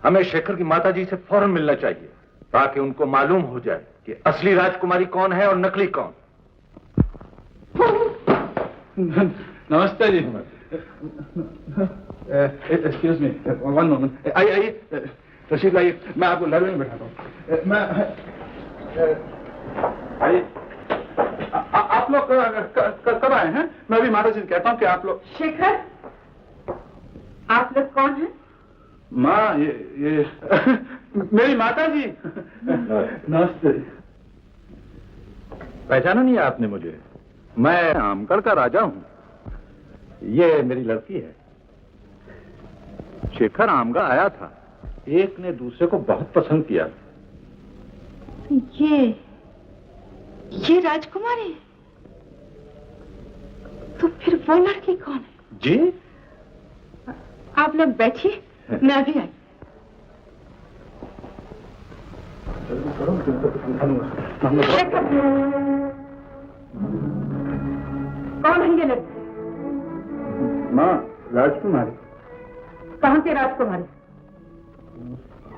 हमें शेखर की माताजी से फौरन मिलना चाहिए, ताकि उनको मालूम हो जाए कि असली राजकुमारी कौन है और नकली कौन। नमस्ते जी। Excuse me, one moment. आइए तशरीफ लाइए, मैं आपको लड़ने में बैठाता हूँ। मैं आइए। आप लोग कब आए हैं? मैं भी माता जी से कहता हूँ कि आप लोग। शेखर, आप लोग कौन हैं? माँ, ये मेरी माता जी। नमस्ते। पहचाना नहीं आपने मुझे? मैं आमगढ़ का राजा हूँ। ये मेरी लड़की है। शेखर आमगढ़ आया था, एक ने दूसरे को बहुत पसंद किया। ये राजकुमारी? तो फिर वो लड़की कौन है? जी, आप लोग बैठिए, मैं अभी आई। कौन है ये लड़की? माँ, राजकुमारी। कहाँ की राजकुमारी?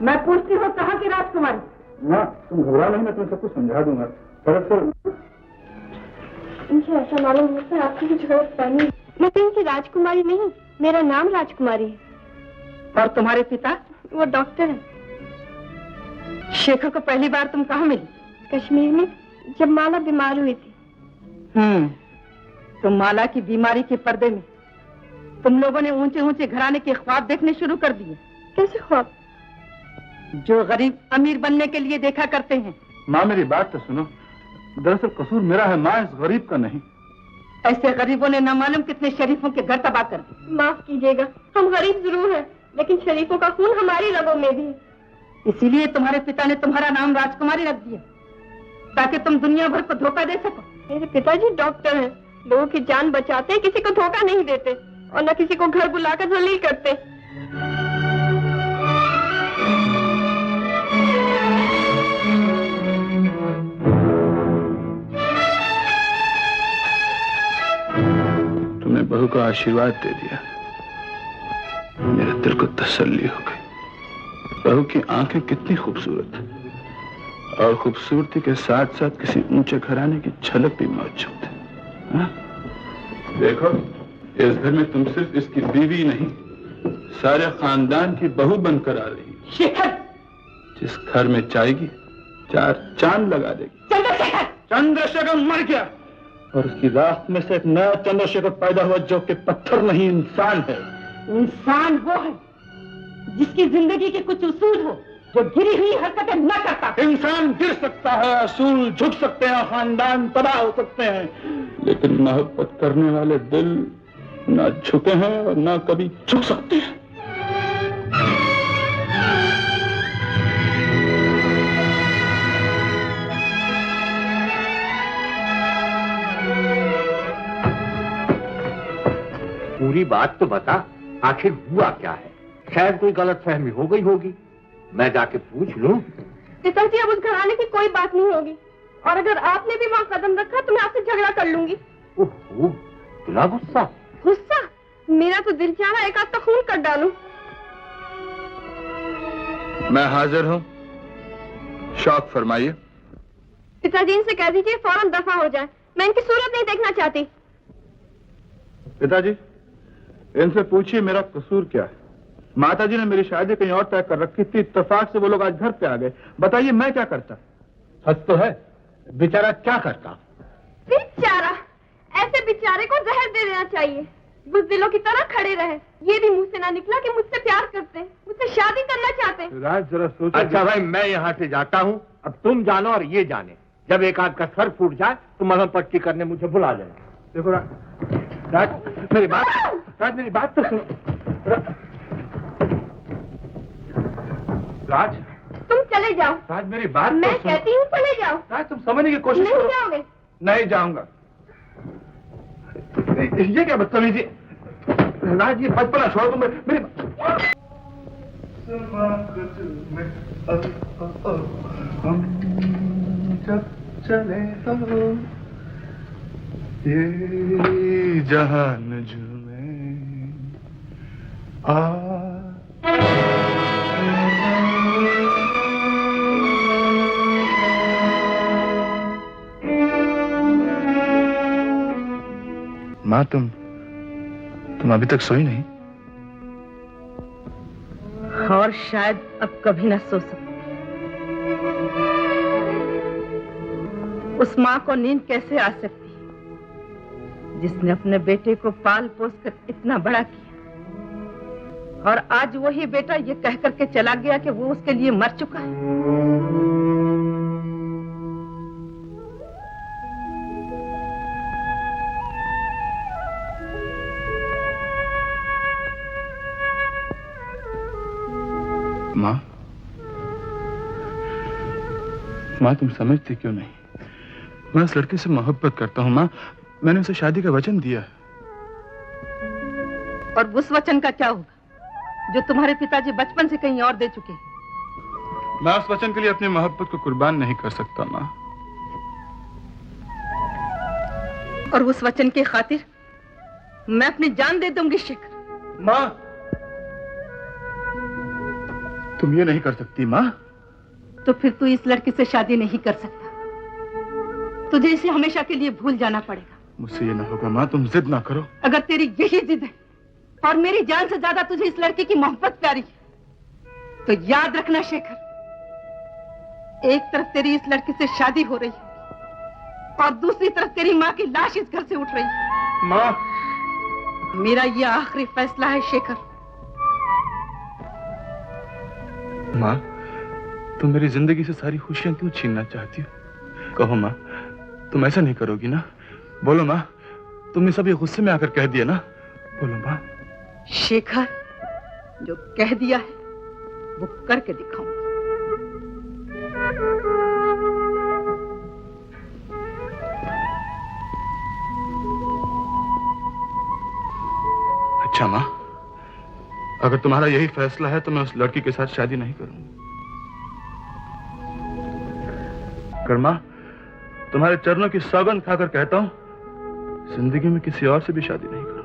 मैं पूछती हूँ, कहाँ की राजकुमारी? माँ, तुम घबरा नहीं, मैं तुम्हें सब कुछ समझा दूंगा। दरअसल मुझे ऐसा मालूम होता है आपकी कुछ गलत फहमी। मैं कहीं की राजकुमारी नहीं, मेरा नाम राजकुमारी है। और तुम्हारे पिता? वो डॉक्टर है। शेखर को पहली बार तुम कहाँ मिली? कश्मीर में, जब माला बीमार हुई थी। तो माला की बीमारी के पर्दे में तुम लोगों ने ऊंचे ऊंचे घराने के ख्वाब देखने शुरू कर दिए। कैसे ख्वाब? जो गरीब अमीर बनने के लिए देखा करते हैं। माँ, मेरी बात तो सुनो। दरअसल कसूर मेरा है माँ, इस गरीब का नहीं। ऐसे गरीबों ने न मालूम कितने शरीफों के घर तबाह कर दिए। माफ कीजिएगा, हम गरीब जरूर हैं, लेकिन शरीफों का खून हमारी रगों में भी है। इसीलिए तुम्हारे पिता ने तुम्हारा नाम राजकुमारी रख दिया, ताकि तुम दुनिया भर को धोखा दे सको। मेरे पिताजी डॉक्टर हैं, लोगों की जान बचाते हैं, किसी को धोखा नहीं देते और न किसी को घर बुलाकर जलील करते। तुमने बहू का आशीर्वाद दे दिया, मेरे दिल को तसल्ली हो गई। बहू की आंखें कितनी खूबसूरत है, और खूबसूरती के साथ साथ किसी ऊंचे घराने की झलक भी मौजूद है। देखो, इस घर में तुम सिर्फ इसकी बीवी नहीं, सारे खानदान की बहू बनकर आ रही है। शेखर, जिस घर में जाएगी 4 चांद लगा देगी। चंद्रशेखर! चंद्रशेखर मर गया और उसकी राख में से एक नया चंद्रशेखर पैदा हुआ जो कि पत्थर नहीं इंसान है। इंसान वो है जिसकी जिंदगी के कुछ उसूल हो, जो गिरी हुई हरकतें न करता। इंसान गिर सकता है, असूल झुक सकते हैं, खानदान तबाह हो सकते हैं, लेकिन मोहब्बत करने वाले दिल ना झुके हैं और ना कभी झुक सकते हैं। पूरी बात तो बता, आखिर हुआ क्या है? शायद कोई गलतफहमी हो गई होगी, मैं जाके पूछ लूं। पिताजी, अब उस घराने की कोई बात नहीं होगी, और अगर आपने भी वहाँ कदम रखा तो मैं आपसे झगड़ा कर लूंगी। ओहो, इतना गुस्सा? गुस्सा? मेरा तो दिल चाह रहा है एक आध तो खून कर डालूं। मैं हाजिर हूँ, शौक फरमाइए। पिताजी, इनसे कह दीजिए फौरन दफा हो जाए, मैं इनकी सूरत नहीं देखना चाहती। पिताजी, इनसे पूछिए मेरा कसूर क्या है। माताजी ने मेरी शादी कहीं और तय कर रखी थी, इत्तेफाक से वो लोग आज घर पे आ गए। बताइए मैं क्या करता? सच तो है, बेचारा क्या करता? बेचारा? ऐसे बेचारे को जहर दे देना चाहिए, बुज़दिलों की तरह खड़े रहे। ये भी मुंह से ना निकला कि मुझसे प्यार करते, मुझसे शादी करना चाहते। राज जरा सोचो। अच्छा भाई, मैं यहाँ से जाता हूँ, अब तुम जानो और ये जाने, जब एक आध का सर फूट जाए तो मलहम पट्टी करने मुझे बुला लेना। देखो राज, मेरी बात तो सुनो। राज, तुम चले जाओ। राज मेरी बात मैं तो सुनो। कहती हूँ चले जाओ। राज तुम समझने की कोशिश नहीं करो। जाओगे? नहीं जाऊंगा। ये क्या बदतमीजी? राज ये बचपना छोड़ो तुम मेरी। जब चले हो ये जहान झूमे माँ, तुम अभी तक सोई नहीं? और शायद अब कभी न सो सकती। उस माँ को नींद कैसे आ सकती जिसने अपने बेटे को पाल पोस कर इतना बड़ा किया, और आज वही बेटा ये कह करके चला गया कि वो उसके लिए मर चुका है। माँ तुम समझती क्यों नहीं? मैं उस लड़की से मोहब्बत करता हूँ माँ, मैंने उसे शादी का वचन दिया। और उस वचन का क्या होगा जो तुम्हारे पिताजी बचपन से कहीं और दे चुके हैं? मैं उस वचन के लिए अपनी मोहब्बत को कुर्बान नहीं कर सकता माँ। और उस वचन की खातिर मैं अपनी जान दे दूंगी शेखर। माँ तुम ये नहीं कर सकती माँ। तो फिर तू इस लड़की से शादी नहीं कर सकता, तुझे इसे हमेशा के लिए भूल जाना पड़ेगा। मुझसे ये ना होगा माँ, तुम जिद ना करो। अगर तेरी यही जिद है और मेरी जान से ज्यादा तुझे इस लड़की की मोहब्बत प्यारी है, तो याद रखना शेखर, एक तरफ तेरी इस लड़की से शादी हो रही है और दूसरी तरफ तेरी माँ की लाश इस घर से उठ रही है। माँ, मेरा ये आखिरी फैसला है शेखर। माँ तुम मेरी जिंदगी से सारी खुशियां क्यों छीनना चाहती हो? कहो माँ, तुम ऐसा नहीं करोगी ना? बोलो माँ, तुमने सब ये गुस्से में आकर कह दिया ना? बोलो माँ। शेखर, जो कह दिया है वो करके दिखाऊंगी। अच्छा माँ, अगर तुम्हारा यही फैसला है तो मैं उस लड़की के साथ शादी नहीं करूंगी। कर्मा, तुम्हारे चरणों की सौगंध खाकर कहता हूं, जिंदगी में किसी और से भी शादी नहीं करूंगा।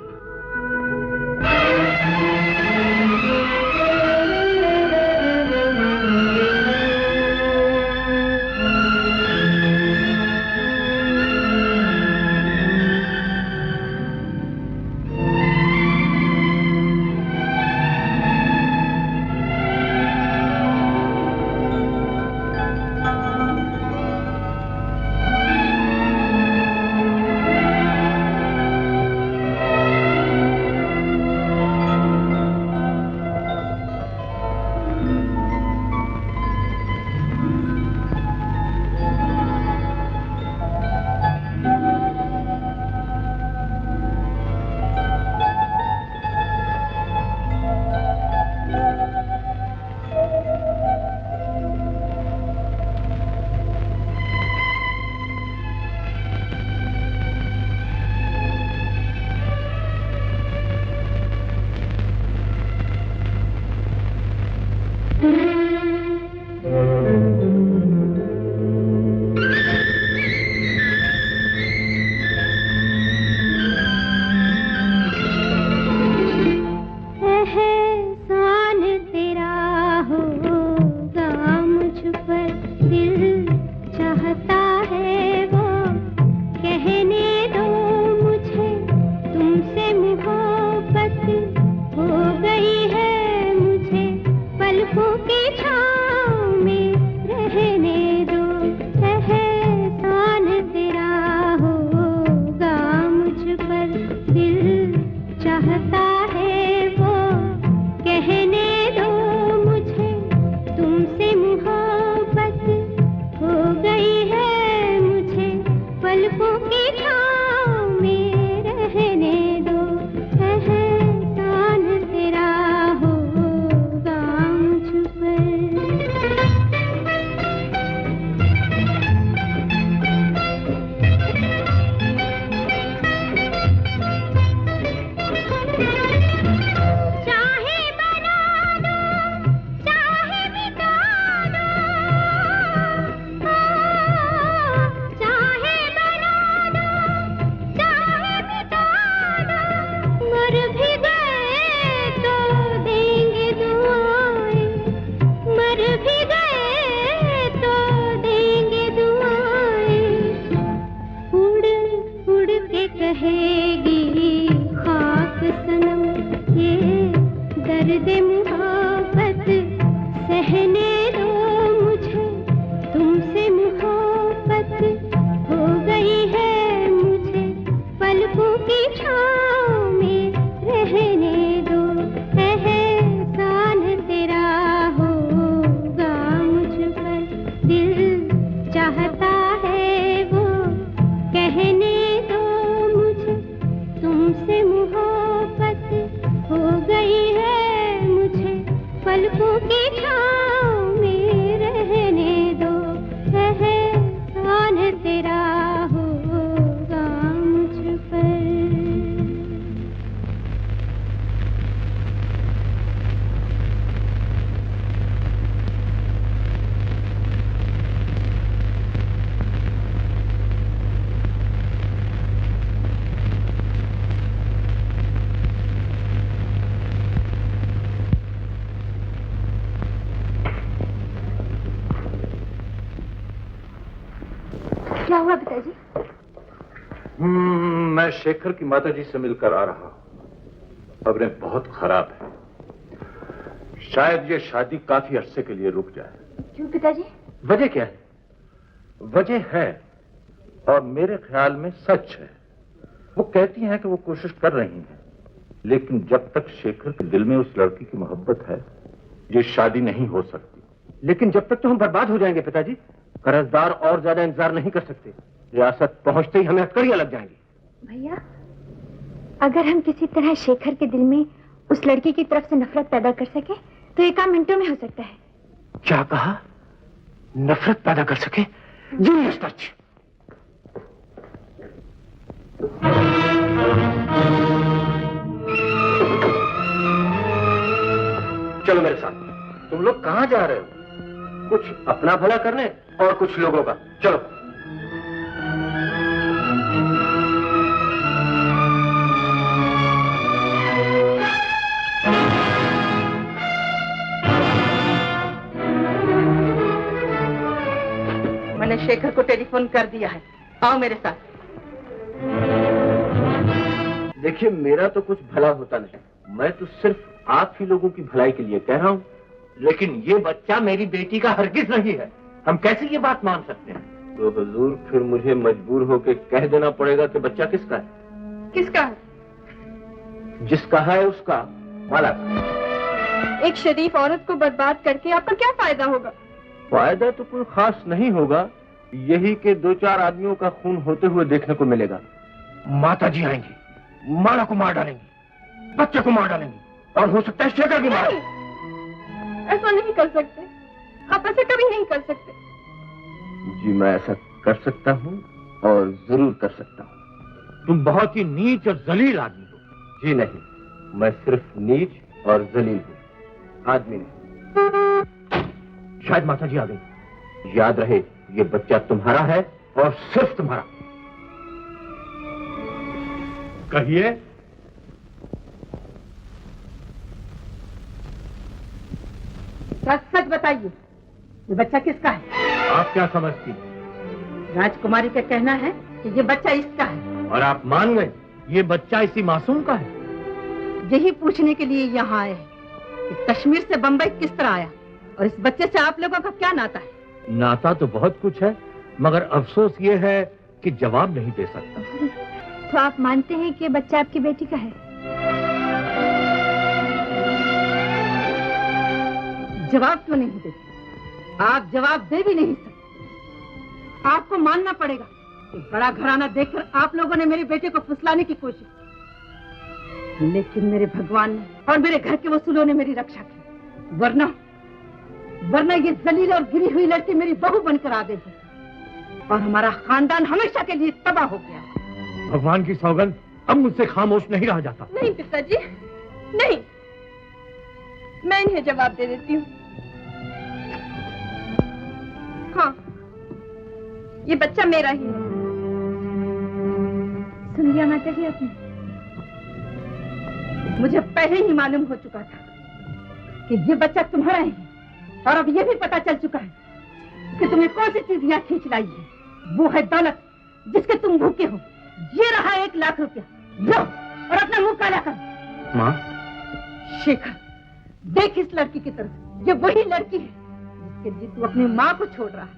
पलकों की छाँव में रहने दो, एहसान तेरा होगा मुझ चाहे बना दो, चाहे मिटा दो, चाहे बना दो, चाहे मिटा दो, मर भी गए तो देंगे दुआएं, मर भी गए तो देंगे दुआएं, उड़ उड़ के कहेगी खाक सनम ये दर्द मुहब्बत सहने दो मुझे, तुमसे मोहब्बत हो गई है मुझे, पलकों की छाँव में रहने दो, एहसान तेरा होगा मुझ पर, दिल चाहता है वो कहने दो मुझे, तुमसे मोहब्बत हो गई है मुझे, पलकों की छाँव में रहने दो, एहसान तेरा होगा मुझ पर। क्या हुआ पिताजी? मैं शेखर की माताजी से मिलकर आ रहा हूं। खबरें बहुत खराब हैं। शायद ये शादी काफी अरसे के लिए रुक जाए। क्यों पिताजी? वजह क्या है? वजह है और मेरे ख्याल में सच है। वो कहती हैं कि वो कोशिश कर रही हैं, लेकिन जब तक शेखर के दिल में उस लड़की की मोहब्बत है, ये शादी नहीं हो सकती। लेकिन जब तक तो हम बर्बाद हो जाएंगे पिताजी। कर्जदार और ज्यादा इंतजार नहीं कर सकते। रियासत पहुंचते ही हमें हथकड़ियां लग जाएंगी। भैया, अगर हम किसी तरह शेखर के दिल में उस लड़की की तरफ से नफरत पैदा कर सके तो ये काम मिनटों में हो सकता है। क्या कहा? नफरत पैदा कर सके? जी सच। चलो मेरे साथ। तुम लोग कहां जा रहे हो? कुछ अपना भला करने और कुछ लोगों का। चलो। मैंने शेखर को टेलीफोन कर दिया है। आओ मेरे साथ। देखिए, मेरा तो कुछ भला होता नहीं। मैं तो सिर्फ आप ही लोगों की भलाई के लिए कह रहा हूं। लेकिन ये बच्चा मेरी बेटी का हरगिज नहीं है। हम कैसे ये बात मान सकते हैं? तो हुजूर, फिर मुझे मजबूर होकर कह देना पड़ेगा कि बच्चा किसका है। किसका है? जिसका है उसका, माला का। एक शरीफ औरत को बर्बाद करके आपका क्या फायदा होगा? फायदा तो कोई खास नहीं होगा, यही कि 2-4 आदमियों का खून होते हुए देखने को मिलेगा। माता जी आएंगी, माला को मार डालेंगी, बच्चे को मार डालेंगी, और हो सकता है शेखर भी मारे। ऐसा नहीं कर सकते। आप ऐसा कभी नहीं कर सकते। जी, मैं ऐसा कर सकता हूँ और जरूर कर सकता हूँ। तुम बहुत ही नीच और जलील आदमी हो। जी नहीं, मैं सिर्फ नीच और जलील हूँ, आदमी नहीं। शायद माता जी आ गई। याद रहे, ये बच्चा तुम्हारा है और सिर्फ तुम्हारा। कहिए। सच सच बताइए, ये बच्चा किसका है? आप क्या समझती? राजकुमारी का कहना है कि ये बच्चा इसका है। और आप मान गए ये बच्चा इसी मासूम का है? यही पूछने के लिए यहाँ आए हैं कि कश्मीर से बंबई किस तरह आया और इस बच्चे से आप लोगों का क्या नाता है? नाता तो बहुत कुछ है, मगर अफसोस ये है कि जवाब नहीं दे सकता। तो आप मानते हैं कि ये बच्चा आपकी बेटी का है? जवाब क्यों नहीं देते? आप जवाब दे भी नहीं सकते। आपको मानना पड़ेगा कि बड़ा घराना देखकर आप लोगों ने मेरे बेटे को फुसलाने की कोशिश की, लेकिन मेरे भगवान ने और मेरे घर के वसूलों ने मेरी रक्षा की, वरना ये जलील और गिरी हुई लड़की मेरी बहू बनकर आ गई और हमारा खानदान हमेशा के लिए तबाह हो गया। भगवान की सौगंध, अब मुझसे खामोश नहीं रहा जाता। नहीं पिताजी, नहीं, मैं इन्हें जवाब दे देती हूँ। हाँ, ये बच्चा मेरा ही है। सुन लिया माता जी आपने? मुझे पहले ही मालूम हो चुका था कि ये बच्चा तुम्हारा ही है, और अब ये भी पता चल चुका है कि तुम्हें कौन सी चीज यहाँ खींच लाई है। वो है दौलत जिसके तुम भूखे हो। ये रहा 1 लाख रुपया, लो और अपना मुंह काला कर। माँ, शेखर, देख इस लड़की की तरफ। ये वही लड़की है जिसके लिए तू अपनी माँ को छोड़ रहा है।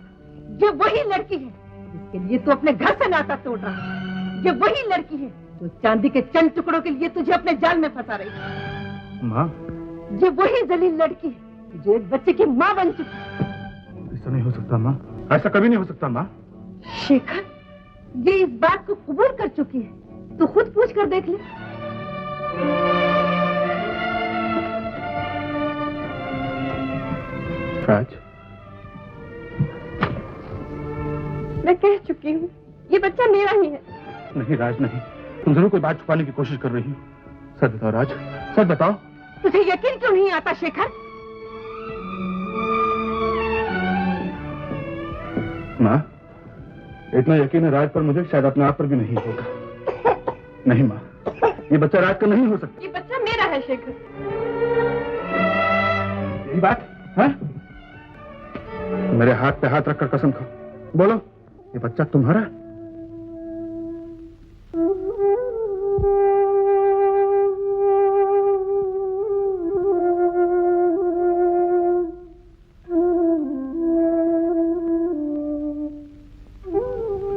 ये वही लड़की है जिसके लिए तू अपने घर से नाता तोड़ रहा है। ये वही लड़की है जो चांदी के चंद टुकड़ों के लिए तुझे अपने जाल में फंसा रही है। माँ, ये वही जलील लड़की है जो एक बच्चे की माँ बन चुकी है। ऐसा नहीं हो सकता माँ, ऐसा कभी नहीं हो सकता माँ। शेखर, ये इस बात को कबूल कर चुकी है, तो खुद पूछ कर देख ले। राज, मैं कह चुकी हूँ, ये बच्चा मेरा ही है। नहीं राज नहीं, तुम जरूर कोई बात छुपाने की कोशिश कर रही हो। सच बताओ राज, सच बताओ। तुझे यकीन क्यों नहीं आता शेखर? माँ, इतना यकीन है राज पर मुझे, शायद अपने आप पर भी नहीं होगा। नहीं माँ, ये बच्चा राज का नहीं हो सकता। ये बच्चा मेरा है शेखर। यही बात है? मेरे हाथ पे हाथ रखकर कसम खाओ, बोलो ये बच्चा तुम्हारा है?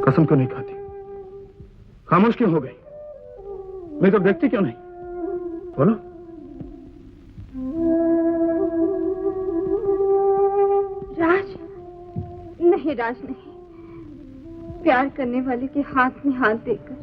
कसम क्यों नहीं खाती? खामोश क्यों हो गई? नहीं तो देखती क्यों नहीं? बोलो। राज, नहीं राज नहीं, प्यार करने वाले के हाथ में हाथ देकर